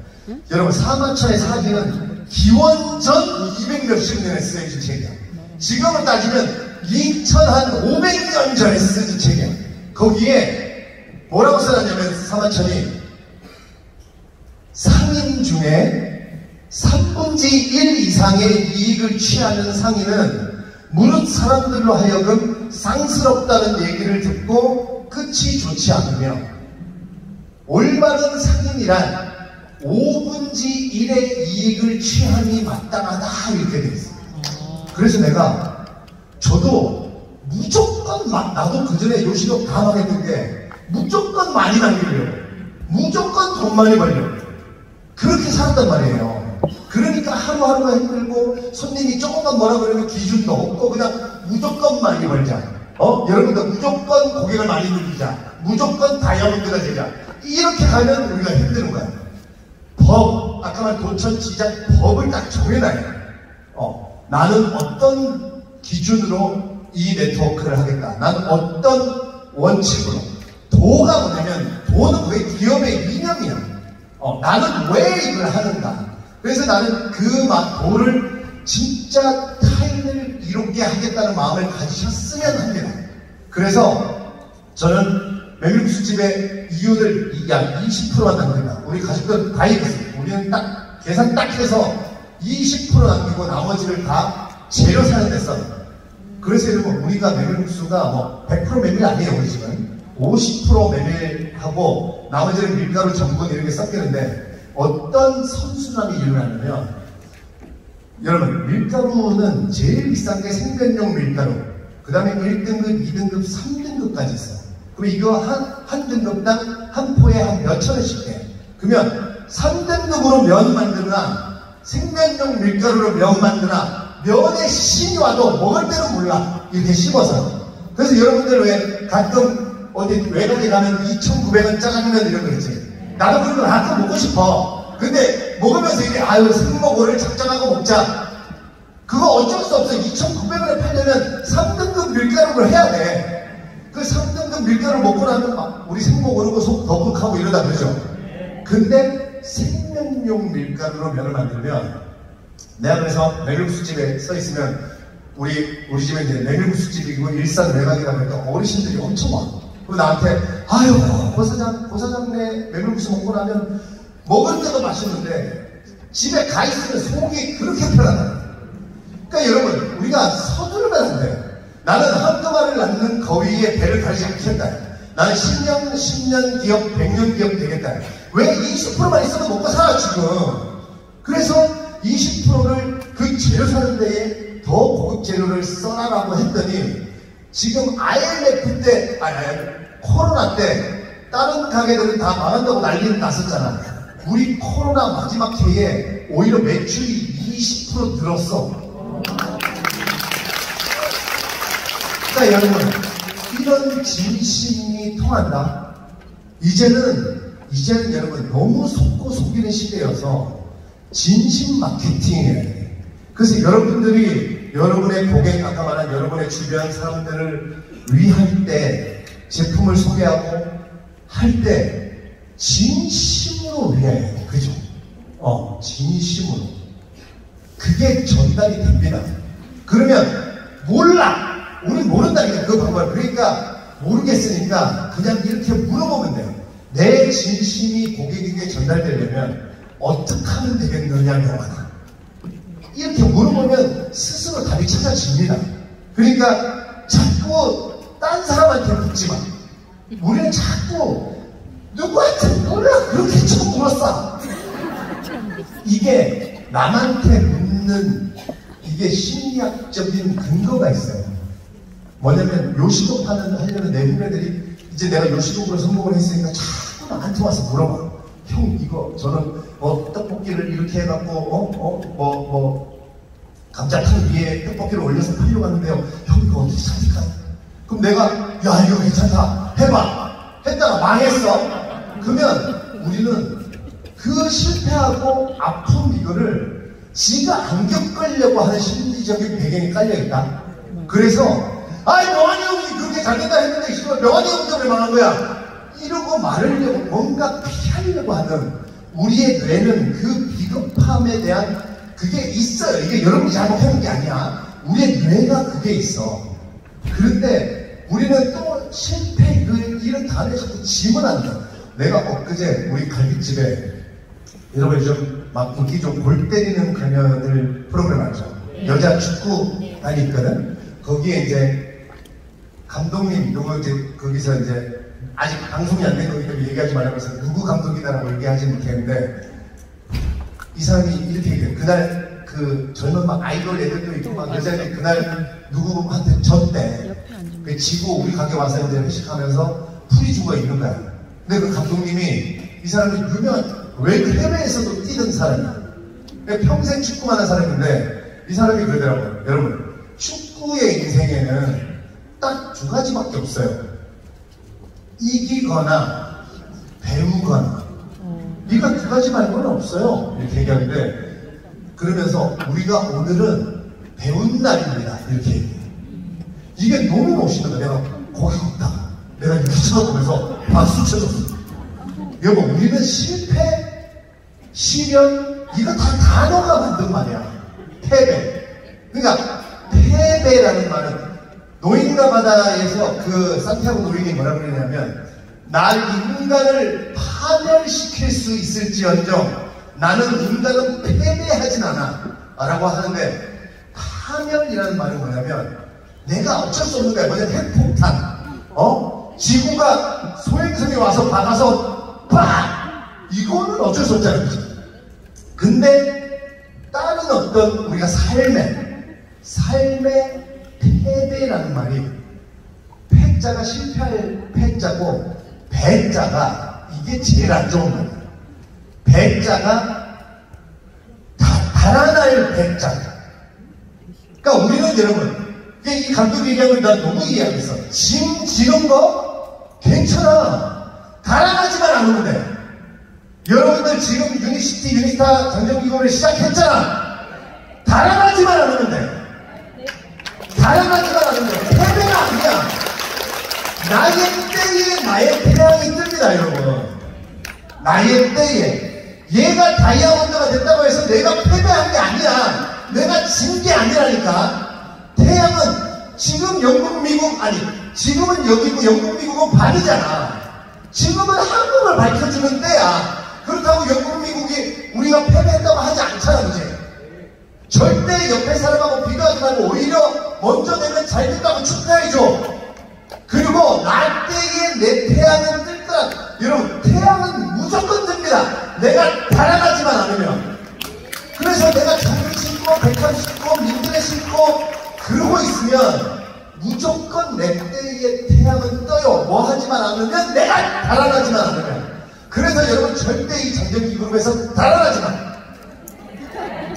여러분 사마천의 사기는 기원전 200몇십 년에 쓰여진 책이야. 지금으로 따지면 2500년 전에 쓰여진 책이야. 거기에 뭐라고 써놨냐면, 사마천이 상인 중에 3분의 1 이상의 이익을 취하는 상인은 무릇 사람들로 하여금 쌍스럽다는 얘기를 듣고 끝이 좋지 않으며, 올바른 상인이란 5분의 1의 이익을 취함이 마땅하다, 이렇게 되어 있어요. 그래서 저도 무조건 나도 그 전에 요식업 다 망했던 게, 무조건 많이 남기려고, 무조건 돈 많이 벌려고 그렇게 살았단 말이에요. 그러니까 하루하루가 힘들고, 손님이 조금만 뭐라 그러면 기준도 없고, 그냥 무조건 많이 벌자. 여러분들 무조건 고객을 많이 늘리자. 무조건 다이아몬드가 되자. 이렇게 가면 우리가 힘드는 거야. 법, 아까 말한 도천지장 법을 딱 정해놔요. 나는 어떤 기준으로 이 네트워크를 하겠다. 나는 어떤 원칙으로. 도가 뭐냐면, 도는 왜 기업의 이념이야. 나는 왜 이걸 하는가. 그래서 나는 그 도를 진짜 타인을 이롭게 하겠다는 마음을 가지셨으면 합니다. 그래서 저는 메밀국수집의 이윤을 약 20%만 남깁니다. 우리 가족들 다 얘기했어요. 우리는 딱 계산 딱 해서 20% 남기고 나머지를 다 재료 사는 데 써요. 그래서 여러분, 우리가 메밀국수가 100% 메밀 아니에요. 우리 집은 50% 메밀하고 나머지는 밀가루, 전분 이렇게 섞이는데, 어떤 선순환이 일어나냐면, 여러분 밀가루는 제일 비싼 게 생면용 밀가루, 그 다음에 1등급, 2등급, 3등급까지 있어요. 그럼 이거 한 등급당 한 포에 한 몇천 원씩 돼. 그러면 3등급으로 면 만드나 생면용 밀가루로 면 만드나 면에 신이 와도 먹을 때는 몰라. 이렇게 씹어서. 그래서 여러분들 왜 가끔 어디 외국에 가면 2,900원 짜장면 이런 거 있지. 나도 그런 거 가끔 먹고 싶어. 근데 먹으면서 이게 생먹어를 작정하고 먹자. 그거 어쩔 수 없어. 2,900원에 팔려면 3등급 밀가루를 해야 돼. 그 3등급 밀가루 먹고 나면 우리 생목 오르고 속 덕국하고 이러다 그러죠. 근데 생면용 밀가루로 면을 만들면, 내가 그래서 메밀국수집에 써 있으면, 우리 집에 이제 메밀국수집이고 일산 외곽이라고 하니까 어르신들이 엄청 와. 그리고 나한테, 고사장네 메밀국수 먹고 나면 먹을 때도 맛있는데 집에 가 있으면 속이 그렇게 편하다. 그러니까 여러분, 우리가 서두르면 안 돼요. 나는 한두 마리를 낳는 거위에 배를 달지 않겠다. 나는 10년 기업, 100년 기업 되겠다. 왜 20%만 있어도 먹고 살아 지금. 그래서 20%를 그 재료 사는 데에 더 고급 재료를 써라라고 했더니, 지금 IMF 때, 코로나 때 다른 가게들은 다 망한다고 난리는 났었잖아. 우리 코로나 마지막 해에 오히려 매출이 20% 늘었어. 그러니까 여러분, 이런 진심이 통한다. 이제는 여러분 너무 속고 속이는 시대여서 진심 마케팅이에요. 그래서 여러분들이 여러분의 고객, 아까 말한 여러분의 주변 사람들을 위할 때 제품을 소개하고 할 때 진심으로 위해야 돼. 그죠? 진심으로. 그게 전달이 됩니다. 그러면 몰라. 우리 모른다니까 그 방법을. 그러니까 모르겠으니까 그냥 이렇게 물어보면 돼요. 내 진심이 고객에게 전달되려면 어떻게 하면 되겠느냐, 명하나. 이렇게 물어보면 스스로 답이 찾아집니다. 그러니까 자꾸 딴 사람한테 묻지 마. 우리는 자꾸 누구한테 몰라 그렇게 자꾸 물었어. 이게 남한테 묻는 이게 심리학적인 근거가 있어요. 뭐냐면 요식업 하려는 내 후배들이 이제 내가 요식업으로 성공을 했으니까 자꾸 나한테 와서 물어봐. 형 이거 저는 떡볶이를 이렇게 해갖고 감자탕 위에 떡볶이를 올려서 팔려고 하는데요. 형 이거 어떻게 삽니까? 그럼 내가 야 이거 괜찮다 해봐. 했다가 망했어. 그러면 우리는 그 실패하고 아픔 이거를 지가 안 겪으려고 하는 심리적인 배경이 깔려있다. 그래서 명환이 형이 그렇게 잘 된다 했는데 명환이 형 때문에 망한 거야. 이러고 말하려고 뭔가 피하려고 하는 우리의 뇌는 그 비겁함에 대한 그게 있어요. 이게 여러분이 잘못하는 게 아니야. 우리의 뇌가 그게 있어. 그런데 우리는 또 실패 이런 단어에 자꾸 짐을 한다. 내가 엊그제 우리 갈비집에 여러분 요즘 막 인기 좀 골 때리는 그녀들 프로그램 알죠? 여자 축구단이 있거든. 거기에 이제 감독님 누구 이제 거기서 이제 아직 방송이 안 된 거기 때문에 얘기하지 말라면서 누구 감독이다라고 얘기하지 못했는데 이 사람이 이렇게 얘기해요. 그날 그 젊은 막 아이돌 애들도 있고 막 여자들이 그날 누구한테 졌대. 그 지고 우리 가게 와서 이제 회식하면서 풀이 주고 있는 거야. 근데 그 감독님이 이 사람이 유명한 해외에서도 뛰던 사람이야. 평생 축구만 한 사람인데 이 사람이 그러더라고요. 여러분 축구의 인생에는 딱 두 가지밖에 없어요. 이기거나 배우거나. 네가 두 가지 말고는 없어요. 이렇게 얘기하는데 그러면서 우리가 오늘은 배운 날입니다. 이렇게 얘기해요. 이게 너무 멋있는 거야. 내가 거기 걷다. 내가 이렇게 쳐다보면서 박수 쳐줬어. 여보, 우리는 실패, 시련, 이거 다 단어가 만든 말이야. 패배. 그러니까 패배라는 말은 노인과 바다에서 그 산티아고 노인이 뭐라 그러냐면 날 인간을 파멸시킬 수 있을지언정 나는 인간은 패배하진 않아 라고 하는데 파멸이라는 말은 뭐냐면 내가 어쩔 수 없는 거야. 뭐냐면 핵폭탄 지구가 소행성이 와서 박아서 빡! 이거는 어쩔 수 없잖아요. 근데 다른 어떤 우리가 삶의 패배라는 말이 패자가 실패할 패자고 배자가 이게 제일 안 좋은 말이에요. 배자가 달아날 배자. 그러니까 우리는 여러분 이 감독 얘기하는 걸 난 너무 이해하겠어. 짐 지른 거 괜찮아. 달아나지만 않으면 돼. 여러분들 지금 유니스타 장정기금을 시작했잖아. 달아나지만 않으면 돼. 달아나지만 않으면 돼. 패배가 아니야. 나의 때에 나의 태양이 뜹니다, 여러분. 나의 때에. 얘가 다이아몬드가 됐다고 해서 내가 패배한 게 아니야. 내가 진 게 아니라니까. 태양은 지금 영국, 미국, 아니, 지금은 여기고 영국, 미국은 반이잖아. 지금은 한국을 밝혀주는 때야. 그렇다고 영국, 미국이 우리가 패배했다고 하지 않잖아, 그지? 절대 옆에 사람하고 비교하지 말고 오히려 먼저 내면 잘 된다고 축하해줘. 그리고 나 때에 내 태양은 뜰 거라. 여러분, 태양은 무조건 뜹니다. 내가 달아나지만 않으면. 그래서 내가 장을 신고, 백합 신고, 민들레 신고, 그러고 있으면 무조건 내 때의 태양은 떠요. 뭐 하지만 않으면 내가 달아나지만 않으면. 그래서 여러분 절대 이 장정기 그룹에서 달아나지만.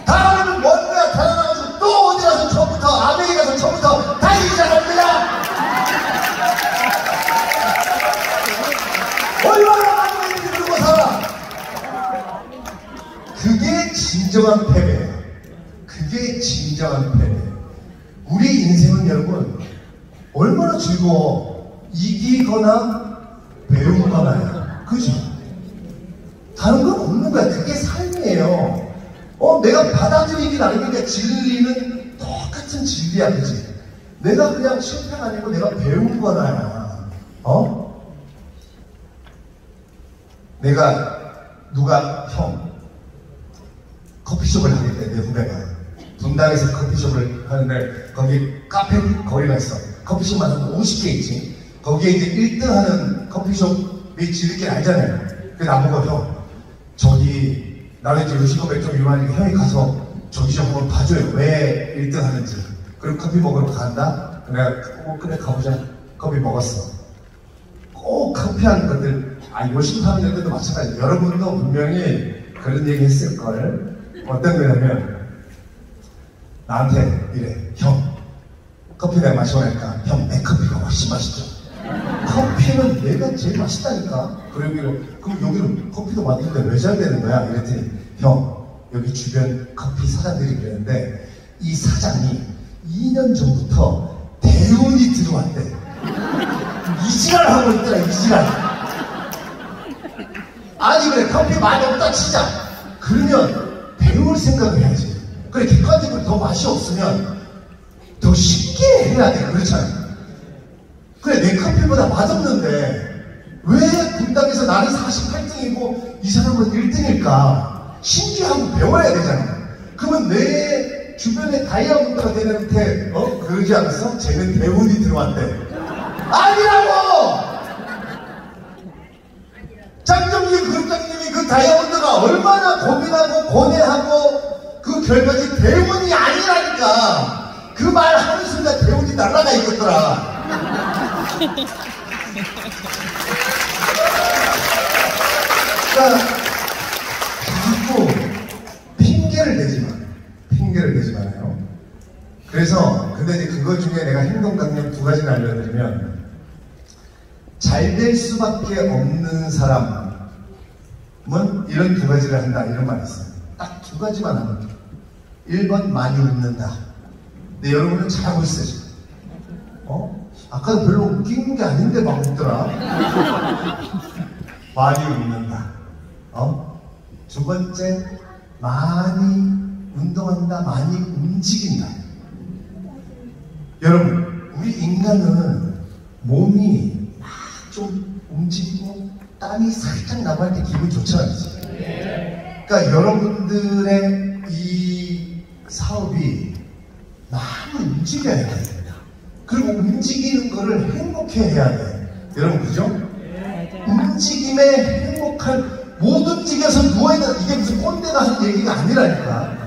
달아나면 뭔가 달아나가지고 또 어디 가서 처음부터 아메리카 가서 처음부터 다시 시작합니다. 얼마나 많은 일이 그러고 살아. 그게 진짜 진정한 패배예요. 그게 진정한 패배예요. 우리 인생은 여러분 얼마나 즐거워. 이기거나 배우거나요. 그죠? 다른 건 없는 거야. 그게 삶이에요. 내가 받아들이기 나름이니까 진리는 똑같은 진리야. 그지? 내가 그냥 실패가 아니고 내가 배운 거나야. 내가 누가 형 커피숍을 하겠대. 내 후배가 분당에서 커피숍을 하는데 거기 카페 거리가 있어. 커피숍만 한 50개 있지. 거기에 이제 1등 하는 커피숍이 지들끼리 알잖아요. 그래서 나보고 형 저기 나는 이제 요식업에 좀 유명하니까 형이 가서 저기 좀 한번 봐줘요. 왜 1등 하는지. 그리고 커피 먹으러 간다? 내가 그래 가보자. 커피 먹었어. 꼭 커피하는 것들 요식하는 것들도 마찬가지예요. 여러분도 분명히 그런 얘기 했을걸. 어떤 거냐면 나한테 이래. 형 커피 내가 마셔보니까 형 내 커피가 훨씬 맛있죠. 커피는 내가 제일 맛있다니까. 그럼 여기는 커피도 맛있는데 왜 잘 되는 거야? 이랬더니 형 여기 주변 커피 사장들이 그랬는데 이 사장이 2년 전부터 대운이 들어왔대. 이지랄 하고 있더라. 이지랄. 아니 그래 커피 많이 없다 치자. 그러면 배울 생각을 해야지. 그래 객관적으로 더 맛이 없으면 더 쉽게 해야 돼. 그렇잖아. 그래 내 커피보다 맛없는데 왜 분당에서 나는 48등이고 이 사람은 1등일까? 신기하고 배워야 되잖아. 그러면 내 주변에 다이아몬드가 되는데 그러지 않았어? 쟤는 대운이 들어왔대. 아니라고! 장정님, 그룹장님이 그 다이아몬드가 얼마나 고민하고 고뇌하고 그 결과지 대운이 아니라니까. 그 말 하는 순간 대운이 날아가 있겠더라. 그러니까 자꾸 핑계를 대지 말아요. 그래서 근데 이제 그것 중에 내가 행동 강령 2가지를 알려드리면 잘 될 수밖에 없는 사람은 이런 2가지를 한다. 이런 말이 있어요. 딱 2가지만 하면 돼. 1번 많이 웃는다. 근데 여러분은 잘하고 있어요 지금. 아까도 별로 웃긴 게 아닌데 막 웃더라. 많이 웃는다. 2번째 많이 운동한다. 많이 움직인다. 여러분 우리 인간은 몸이 막 좀 움직이고 땀이 살짝 나고 할 때 기분 좋잖아요. 그러니까 여러분들의 이 사업이 많이 움직여야 됩니다. 그리고 움직이는 거를 행복해 해야 돼. 여러분 그죠? 움직임에 행복한 못 움직여서 누워있는 이게 무슨 꼰대가 하는 얘기가 아니라니까.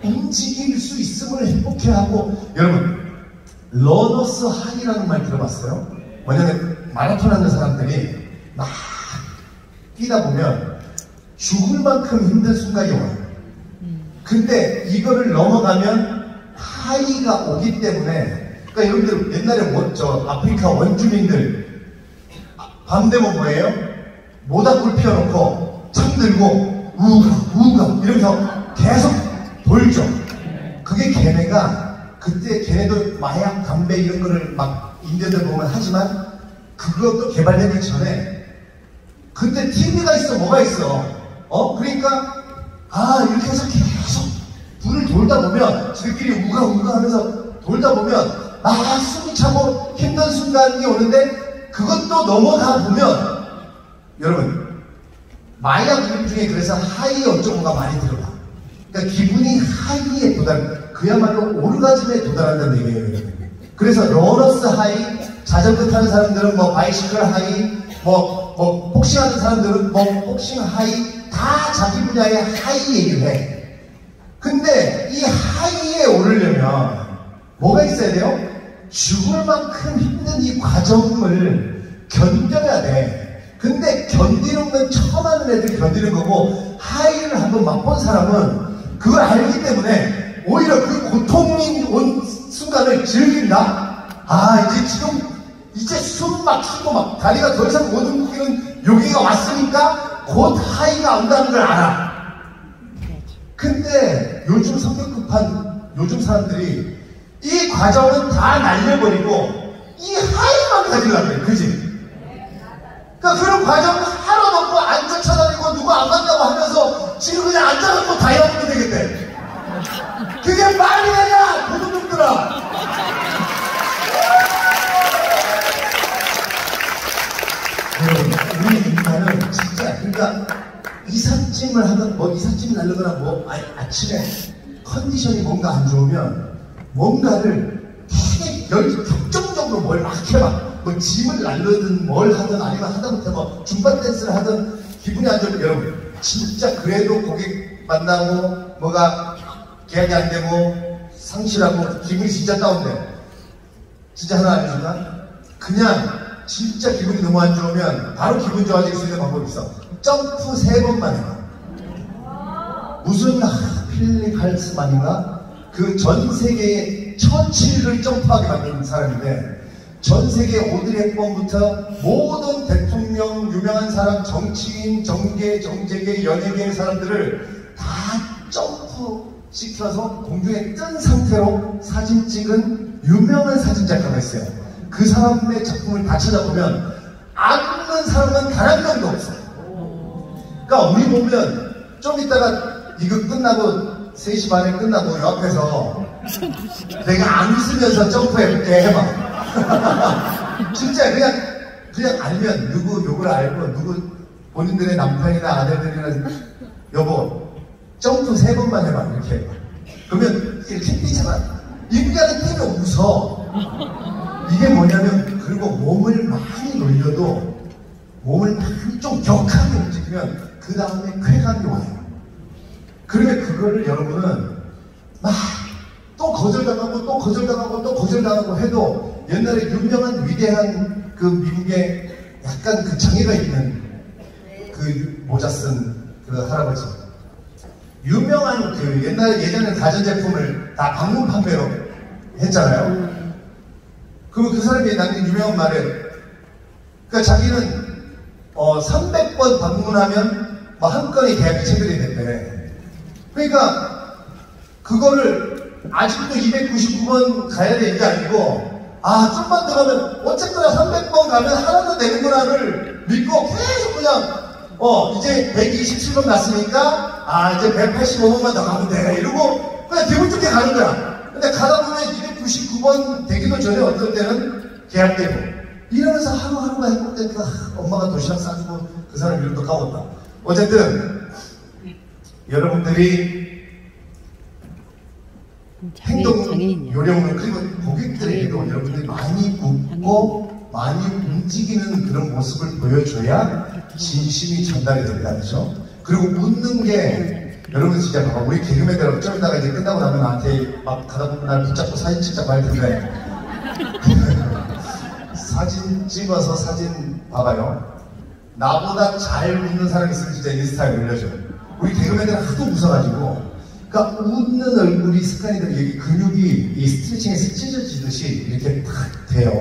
움직일 수 있음을 행복해하고. 여러분 러너스 하이라는 말 들어봤어요? 뭐냐면 마라톤 하는 사람들이 막 뛰다 보면 죽을 만큼 힘든 순간이 와요. 근데 이거를 넘어가면 하이가 오기 때문에. 그러니까 여러분들 옛날에 아프리카 원주민들 밤 되면 뭐예요? 모닥불 피워놓고 잠들고 우가 이러면서 계속 돌죠. 그게 걔네가 그때 걔네도 마약, 담배 이런 거를 막 인디언들 보면 하지만 그것도 개발되기 전에 그때 TV가 있어. 뭐가 있어? 그러니까 이렇게 해서 계속 불을 돌다 보면 지들끼리 우가 하면서 돌다 보면 숨이 차고 힘든 순간이 오는데 그것도 넘어가 보면 여러분 마약 이름 중에 그래서 하이 어쩌고가 많이 들어가. 그러니까 기분이 하이에 그야말로 오르가즘에 도달한다는 얘기예요. 그래서 러너스 하이, 자전거 타는 사람들은 바이시클 하이, 복싱하는 사람들은 복싱 하이, 다 자기 분야의 하이 얘기를 해. 근데 이 하이에 오르려면 뭐가 있어야 돼요? 죽을 만큼 힘든 이 과정을 견뎌야 돼. 근데 견디는 건 처음 하는 애들이 견디는 거고, 하이를 한번 맛본 사람은 그걸 알기 때문에 오히려 그 고통이 온 순간을 즐긴다? 이제 숨 막히고 막 다리가 더 이상 못 움직이는 여기가 왔으니까 곧 하이가 온다는 걸 알아. 근데 요즘 성격 급한 요즘 사람들이 이 과정은 다 날려버리고 이 하이만 가지려고 그래. 그지? 그러니까 그런 과정을 하나도 없고 안 쫓아다니고 누구 안 만나고 하면서 지금 그냥 앉아갖고 다이어트도 되겠대. 그게 말이 되냐 도둑놈들아. 우리 인간은 진짜 그러니까 이삿짐을 하든 뭐 이삿짐을 날르거나 뭐 아침에 컨디션이 뭔가 안 좋으면 뭔가를 되게 격정적으로 뭘 막 해봐. 뭐 짐을 날르든 뭘 하든 아니면 하다못해 뭐 중반 댄스를 하든 기분이 안 좋으면 여러분 진짜 그래도 고객 만나고 뭐가 계약이 안 되고 상실하고 기분이 진짜 다운돼. 진짜 하나 알려줄까? 그냥 진짜 기분이 너무 안 좋으면 바로 기분 좋아질 수 있는 방법이 있어. 점프 3번만 해봐. 무슨 필립 할스만인가? 그 전 세계의 처치를 점프하게 만든 사람인데 전 세계 오드리 헵번부터 모든 대통령, 유명한 사람, 정치인, 정계, 정재계, 연예계의 사람들을 다 점프 시켜서 공중에 뜬 상태로 사진 찍은 유명한 사진작가가 있어요. 그 사람의 작품을 다 찾아보면 안 웃는 사람은 단 한 명도 없어요. 그러니까 우리 보면 좀 이따가 이거 끝나고 3시 반에 끝나고 요 앞에서 내가 안 웃으면서 점프해볼게 해봐. 진짜 그냥 알면 누구 욕을 알고 누구 본인들의 남편이나 아들들이나 여보 점프 3번만 해봐 이렇게 해봐. 그러면 이렇게 뛰잖아. 인간은 뛰면 웃어. 이게 뭐냐면 그리고 몸을 많이 놀려도 몸을 많이 좀 격하게 움직이면 그 다음에 쾌감이 와요. 그러면 그거를 여러분은 막 또 거절당하고 또 거절당하고 또 거절당하고 해도 옛날에 유명한 위대한 그 미국의 약간 그 장애가 있는 그 모자 쓴 그 할아버지 유명한 그 예전에 가전제품을 다 방문 판매로 했잖아요. 그 사람이 남긴 유명한 말에 그러니까 자기는 300번 방문하면 뭐 한 건의 계약이 체결이 됐대. 그러니까 그거를 아직도 299번 가야 되는 게 아니고 좀만 더 가면 어쨌거나 300번 가면 하나도 되는구나를 믿고 계속 그냥 이제 127번 났으니까 이제 185번만 더 가면 돼 이러고 그냥 기분 좋게 가는 거야. 근데 가다 보면 299번 되기도 전에 어떤 때는 계약되고 이러면서 하루하루가 행복되니까 엄마가 도시락 싸주고 그 사람 이름도 까먹었다. 어쨌든 여러분들이 행동 요령을 그리고 고객들에게도 여러분들이 많이 웃고 많이 움직이는 그런 모습을 보여줘야 진심이 전달이 됩니다. 그렇죠? 그리고 웃는 게 여러분 진짜 봐봐. 우리 개그맨들 좀 이따가 이제 끝나고 나면 나한테 막 가다 보면 날 붙잡고 사진 찍자고 할 텐데 사진 찍어서 사진 봐봐요. 나보다 잘 웃는 사람이 있으면 진짜 인스타에 올려줘. 우리 개그맨들은 하도 웃어가지고 그러니까 웃는 얼굴이 습관이 되면 여기 근육이 이 스트레칭에서 찢어지듯이 이렇게 탁 돼요.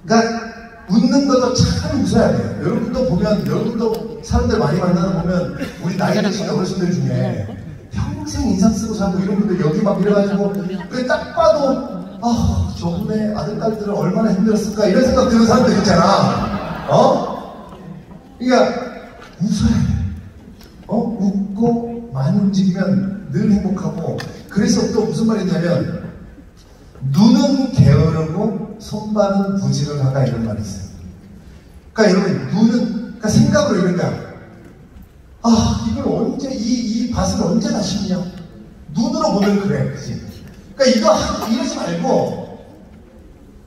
그러니까 웃는 것도 참 웃어야 돼요. 여러분도 사람들 많이 만나다 보면 우리 나이 드신 어르신들 중에 평생 인상 쓰고 살고 이런 분들 여기 막 이래가지고 그게 딱 봐도 저분의 아들딸들은 얼마나 힘들었을까 이런 생각 드는 사람들 있잖아. 그러니까 웃어야 돼. 웃고 많이 움직이면 늘 행복하고 그래서 또 무슨 말이 있냐면 눈은 게으르고 손발은 부지런하다 이런 말이 있어요. 그러니까 여러분 그러니까 생각으로 이런 거야. 이걸 언제 이 밭을 언제 다 심냐? 눈으로 보면 그래, 그치? 그러니까 이거 이러지 말고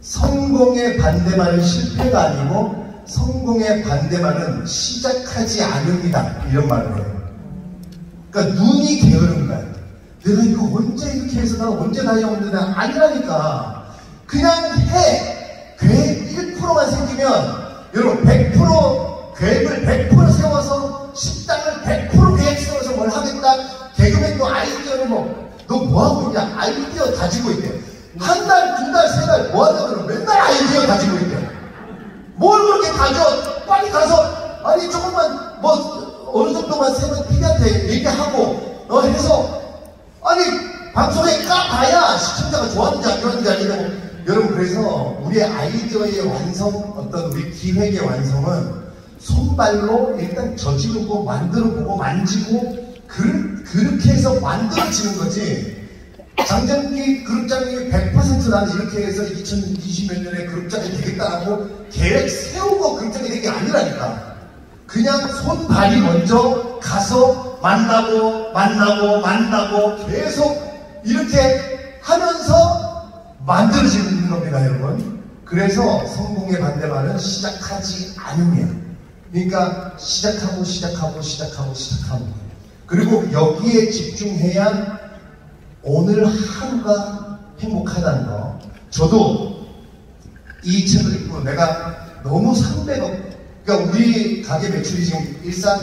성공의 반대말은 실패가 아니고 성공의 반대말은 시작하지 않음이다 이런 말을 해요. 그러니까 눈이 게으른 거야. 내가 이거 언제 이렇게 해서 나 언제 다이아몬드 아니라니까. 그냥 해. 계획 1%만 생기면 여러분 100% 계획을 100% 세워서 식당을 100% 계획 세워서 뭘 하겠다. 개그맨도 아이디어를 너 뭐하고 있냐. 아이디어 가지고 있대. 한 달, 두 달, 세 달 뭐하냐면 맨날 아이디어 가지고 있대. 뭘 그렇게 가져. 빨리 가서 조금만 어느 정도만 세면 PD한테 얘기하고 해서 아니 방송에 까봐야 시청자가 좋아하는지 안 좋아하는지 알겠냐고. 여러분 그래서 우리의 아이디어의 완성, 어떤 우리 기획의 완성은 손발로 일단 저지르고 만들어보고 만지고 그렇게 해서 만들어지는 거지. 장전기 그룹장이 100% 나는 이렇게 해서 2020몇 년에 그룹장이 되겠다라고 계획 세우고 그룹장이 된 게 아니라니까. 그냥 손발이 먼저 가서 만나고 계속 이렇게 하면서 만들어지는 겁니다, 여러분. 그래서 성공의 반대말은 시작하지 않으면. 그러니까 시작하고 그리고 여기에 집중해야 오늘 하루가 행복하다는 거. 저도 이 책을 읽고 내가 너무 300억, 그러니까 우리 가게 매출이 지금 일산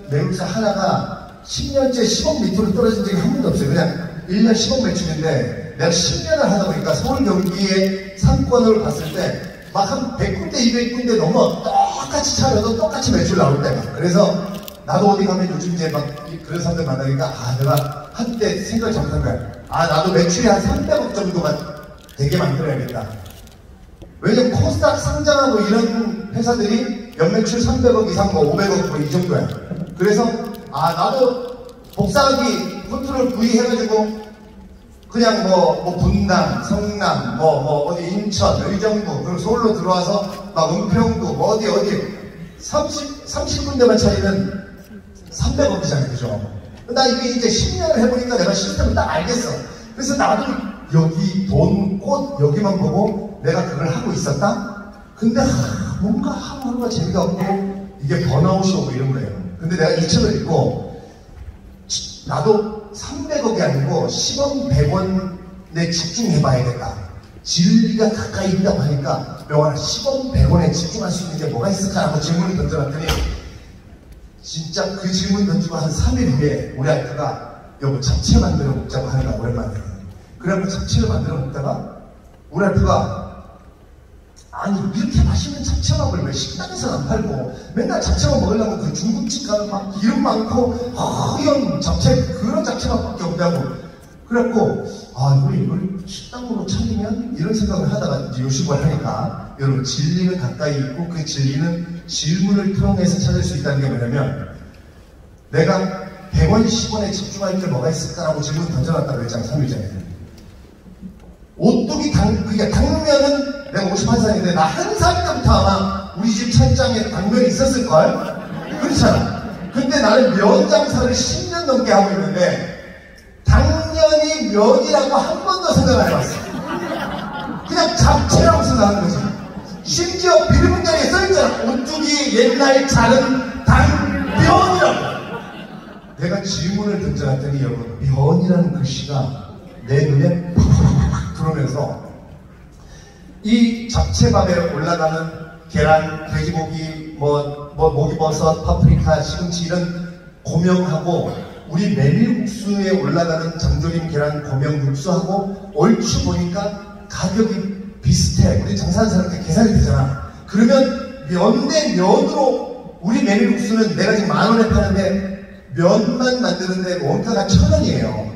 매물사 하나가 10년째 10억 밑으로 떨어진 적이 한 번도 없어요. 그냥 1년 10억 매출인데 내가 10년을 하다 보니까 서울 경기의 상권을 봤을 때 막 한 100군데 200군데 넘어 똑같이 차려도 똑같이 매출 나올 때가. 그래서 나도 어디 가면 요즘 이제 막 그런 사람들 만나니까 내가 한때 생각을 잘못한 거야. 나도 매출이 한 300억 정도가 되게 만들어야겠다. 왜냐면 코스닥 상장하고 이런 회사들이 연매출 300억 이상 뭐 500억 뭐 이 정도야. 그래서 나도 복사하기 컨트롤 V 해가지고 그냥 뭐 분당, 성남, 어디 인천, 의정부, 그리고 서울로 들어와서 막 은평구, 뭐 어디 30군데만 차리면 300억이잖아요, 그죠? 나 이게 이제 10년을 해보니까 내가 시스템을 딱 알겠어. 그래서 나도 여기 돈, 꽃 여기만 보고 내가 그걸 하고 있었다? 근데 뭔가 하루하루가 재미가 없고 이게 번아웃이 오고 이런 거예요. 근데 내가 이 책을 읽고 나도 300억이 아니고 10원, 100원에 집중해봐야겠다. 진리가 가까이 있다고 하니까 명환아 10원, 100원에 집중할 수 있는 게 뭐가 있을까라고 질문을 던져놨더니 진짜 그 질문 던지고 한 3일 후에 우리 아이가 여보 잡채 만들어 먹자고 하니까 오랜만에. 그래갖고 잡채를 만들어 먹다가 우리 아이가 아니 이렇게 맛있는 잡채밥을 왜 식당에서는 안 팔고 맨날 잡채만 먹으려면 그 중국집 가면 막 기름 많고 허연 잡채 그런 잡채밥밖에 없다고. 그래갖고 이걸 식당으로 차리면 이런 생각을 하다가 이제 요식을 하니까 여러분 진리는 가까이 있고 그 진리는 질문을 통해서 찾을 수 있다는 게 뭐냐면 내가 100원, 10원에 집중할 게 뭐가 있을까라고 질문 던져놨다고 했잖아 3일 전에. 오뚜기 당면은 내가 51살인데 나 1살 때부터 아마 우리 집 찬장에 당면이 있었을걸? 그렇잖아. 근데 나는 면 장사를 10년 넘게 하고 있는데 당면이 면이라고 한 번도 생각 안 해봤어. 그냥 잡채라고 생각하는 거지. 심지어 비밀문장에 써있잖아. 오뚜기 옛날 자른 당면이라고. 내가 질문을 던져놨더니 여러분 면이라는 글씨가 내 눈에 팍팍 들어오면서 이 잡채밥에 올라가는 계란, 돼지고기, 목이버섯, 파프리카, 시금치 이런 고명하고 우리 메밀국수에 올라가는 장조림 계란 고명 육수하고 얼추 보니까 가격이 비슷해. 우리 장사하는 사람한테 계산이 되잖아. 그러면 면 대 면으로 우리 메밀국수는 내가 지금 10,000원에 파는데 면만 만드는데 원가가 1,000원이에요.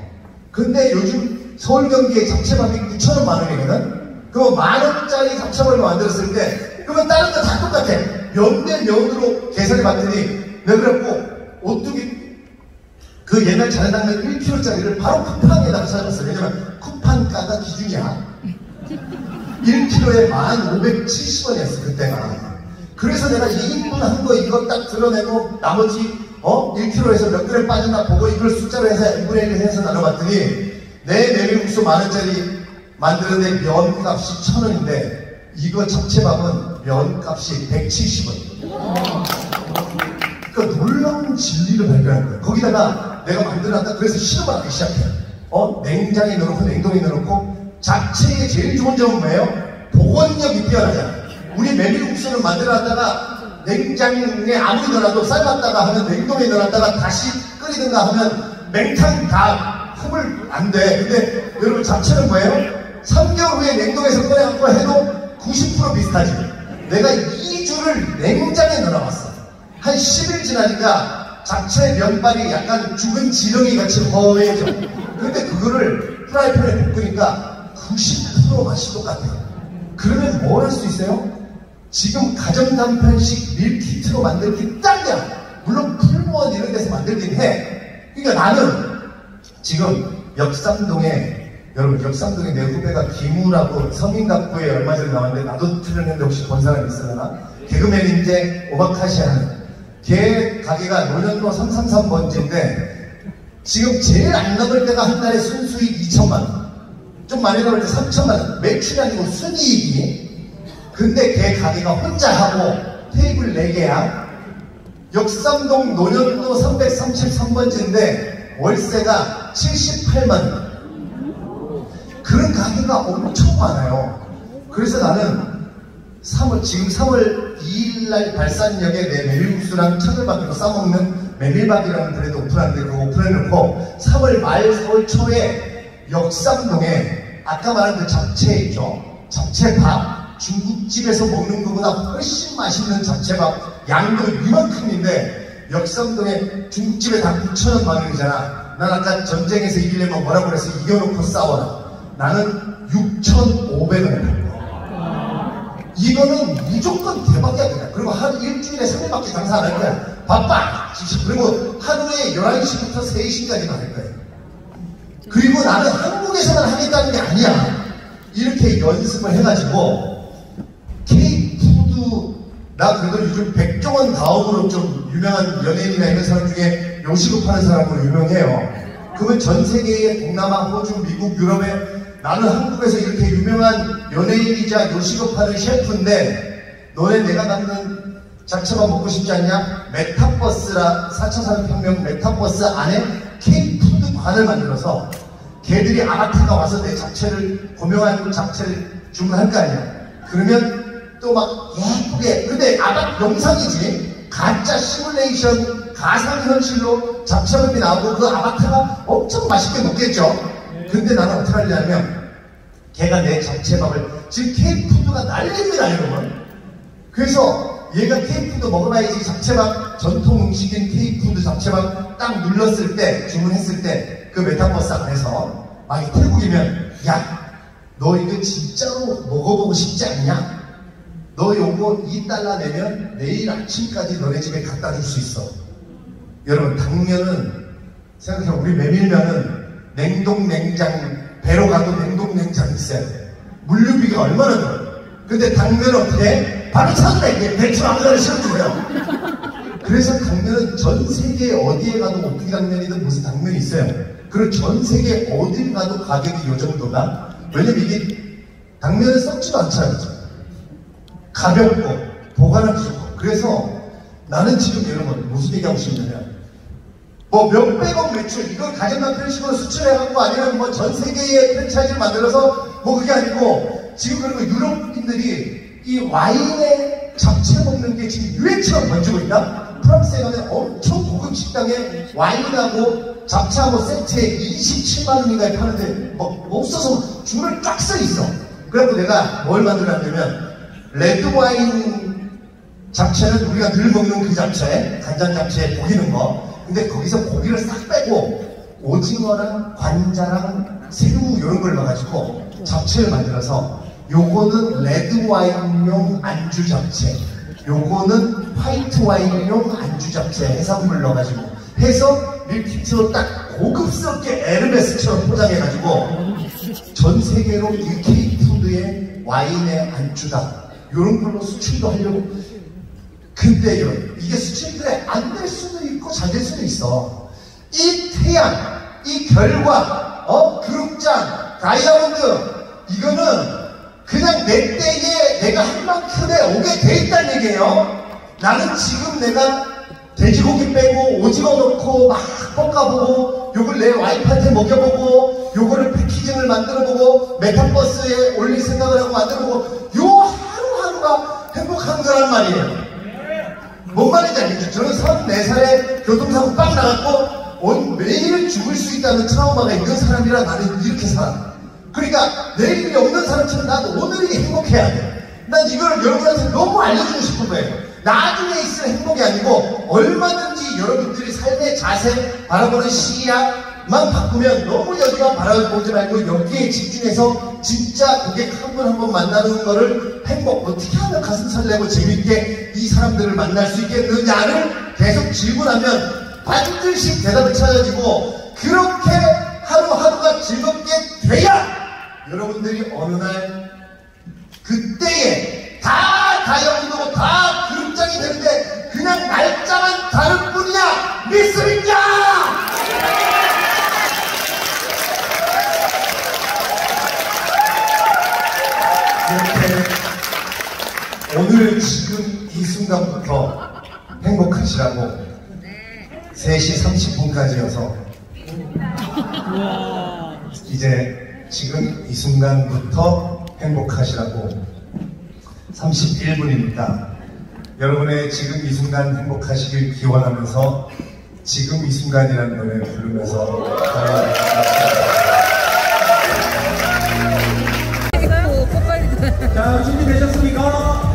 근데 요즘 서울 경기에 잡채밥이 9,000원 만원이거든? 그럼 10,000원짜리 잡채밥을 만들었을 때 그러면 다른 거 다 똑같아. 면 대 면으로 계산해 봤더니 내가 그래갖고 오뚜기 그 옛날 자연당면 1kg짜리를 바로 쿠팡에다가 찾아봤어요. 왜냐면 쿠팡가가 기준이야. 1kg에 1,570원이었어 그때가. 그래서 내가 2인분 한 거 이거 딱 드러내고 나머지 1kg에서 몇 그램 빠졌나 보고 이걸 숫자로 해서 2분의 1 해서 나눠봤더니 내 메밀국수 10,000원짜리 만드는데 면값이 1,000원인데 이거 잡채밥은 면값이 170원. 그러니까 놀라운 진리를 발견한 거예요. 거기다가 내가 만들어놨다 그래서 실험을 하기 시작해. 냉장에 넣어놓고 냉동에 넣어놓고 잡채의 제일 좋은 점은 뭐예요? 복원력이 뛰어나잖아. 우리 메밀국수를 만들어놨다가 냉장에 아무리 넣어놔도 삶았다가 하면 냉동에 넣어놨다가 다시 끓이든가 하면 맹탕 다 흡을 안 돼. 근데 여러분 잡채는 뭐예요? 3개월 후에 냉동에서 꺼내갖고 해도 90% 비슷하지. 내가 2주를 냉장에 넣어놨어. 한 10일 지나니까 잡채 면발이 약간 죽은 지렁이 같이 허해져. 근데 그거를 프라이팬에 볶으니까 90% 맛이 똑같아요. 그러면 뭘 할 수 있어요? 지금 가정단편식 밀키트로 만들기 딱이야. 물론 풀무원 이런 데서 만들긴 해. 그러니까 나는 지금 여러분 역삼동에 내 후배가 김우라고 서민갑구에 얼마 전에 나왔는데 나도 출연했는데 혹시 본 사람 있으려나? 개그맨인데 오마카시 하는 걔 가게가 노년로 333번지인데 지금 제일 안 남을 때가 한 달에 순수익 2천만원, 좀 많이 남을 때 3천만원, 매출이 아니고 순이익이. 근데 걔 가게가 혼자 하고 테이블 4개야. 역삼동 노년로 333번지인데 월세가 78만원. 그런 가게가 엄청 많아요. 그래서 나는 지금 3월 2일날 발산역에 내 메밀국수랑 차돌박이로 싸먹는 메밀박이라는 브랜드 오픈하는데 그거 오픈해놓고 3월 말 4월 초에 역삼동에 아까 말한 그 잡채 있죠? 잡채밥, 중국집에서 먹는 것보다 훨씬 맛있는 잡채밥, 양도 이만큼인데 역삼동에 중국집에 다 9,000원 만원이잖아. 난 아까 전쟁에서 이기려면 뭐라고 그래서 이겨놓고 싸워라. 나는 6,500원에 팔고. 이거는 무조건 대박이야 그냥. 그리고 한 일주일에 3일밖에 장사 안 할 거야. 바빠. 그리고 하루에 11시부터 3시까지만 할 거야. 그리고 나는 한국에서만 하겠다는 게 아니야. 이렇게 연습을 해가지고 K푸드, 나 그래도 요즘 백종원 다음으로 좀 유명한 연예인이나 이런 사람 중에 요식업 하는 사람으로 유명해요. 그러면 전 세계의 동남아, 호주, 미국, 유럽에 나는 한국에서 이렇게 유명한 연예인이자 요식업 하는 셰프인데 너네 내가 만든 잡채밥 먹고 싶지 않냐? 메타버스라 4차 산업혁명 메타버스 안에 K푸드관을 만들어서 걔들이 아바타가 와서 내 잡채를 고명한 잡채를 주문할 거 아니야. 그러면 또 막 예쁘게, 근데 영상이지, 가짜 시뮬레이션 가상현실로 잡채밥이 나오고 그 아바타가 엄청 맛있게 먹겠죠. 근데 나는 어떻게 하려면 걔가 내 잡채밥을, 지금 K푸드가 난립니다 여러분. 그래서 얘가 K푸드 먹어봐야지 잡채밥, 전통 음식인 K푸드 잡채밥 딱 눌렀을 때, 주문했을 때 그 메타버스 안에서 만약 태국이면 야 너 이거 진짜로 먹어보고 싶지 않냐? 너 요거 $2 내면 내일 아침까지 너네 집에 갖다 줄 수 있어. 여러분 당면은 생각해보면 우리 메밀면은 냉동냉장, 배로 가도 냉동냉장 있어야 돼. 물류비가 얼마나 들어요. 근데 당면은 어떻게? 바로 찾아내. 대충 아무거나 실어주세요. 그래서 당면은 전 세계 어디에 가도 오뚜기 당면이든 무슨 당면이 있어요. 그리고 전 세계 어딜 가도 가격이 요 정도다. 왜냐면 이게 당면은 썩지도 않잖아요. 가볍고 보관하기 좋고. 그래서 나는 지금 여러분 무슨 얘기하고 싶냐면 뭐 몇백억 매출, 이걸 가정단편식으로 수출해갖고 아니면 뭐 전 세계의 프랜차이즈를 만들어서 뭐 그게 아니고 지금 그리고 유럽인들이 이 와인에 잡채 먹는 게 지금 유행처럼 번지고 있다? 프랑스에 가면 엄청 고급 식당에 와인하고 잡채하고 세트에 27만원인가에 파는데 뭐 없어서 줄을 쫙 서 있어. 그래갖고 내가 뭘 만들었냐면 레드와인 잡채는 우리가 늘 먹는 그 잡채, 간장 잡채에 고기는 거. 근데 거기서 고기를 싹 빼고 오징어랑 관자랑 새우 이런 걸 넣어가지고 잡채를 만들어서 요거는 레드와인용 안주 잡채, 요거는 화이트와인용 안주 잡채 해산물 넣어가지고 해서 밀키트로 딱 고급스럽게 에르메스처럼 포장해가지고 전 세계로 이 K푸드의 와인의 안주다 요런 걸로 수출도 하려고. 근데요, 이게 수출이 그래 안 될 수도 있고 잘 될 수도 있어. 이 태양, 이 별과 그룹장, 다이아몬드, 이거는 그냥 내 때에 내가 한 만큼에 오게 돼 있다는 얘기예요. 나는 지금 내가 돼지고기 빼고 오징어 넣고 막 볶아보고 요걸 내 와이프한테 먹여보고 요거를 패키징을 만들어보고 메타버스에 올릴 생각을 하고 만들어보고 요 하루하루가 행복한 거란 말이에요. 뭔 말인지 알겠죠? 저는 34살에 교통사고 빵 나갔고 매일 죽을 수 있다는 트라우마가 있는 사람이라 나는 이렇게 살아. 그러니까 내일이 없는 사람처럼 나도 오늘이 행복해야 돼. 난 이걸 여러분한테 너무 알려주고 싶은 거예요. 나중에 있을 행복이 아니고 얼마든지 여러분들이 삶의 자세 바라보는 시야만 바꾸면 너무 여기만 바라보지 말고 여기에 집중해서 진짜 고객 한 분 한 분 만나는 거를 행복 어떻게 하면 가슴 설레고 재밌게 이 사람들을 만날 수 있겠느냐를 계속 질문하면 반드시 대답을 찾아지고 그렇게 하루하루가 즐겁게 돼야 여러분들이 어느 날 그때에 다 다이어트고 다 그룹장이 되는데 그냥 날짜만 다를 뿐이야. 믿습니까? 이렇게 오늘 지금 이 순간부터 행복하시라고 3시 30분까지여서 이제 지금 이 순간부터 행복하시라고 31분입니다. 여러분의 지금 이 순간 행복하시길 기원하면서 지금 이 순간이라는 노래 부르면서 자, 준비되셨습니까?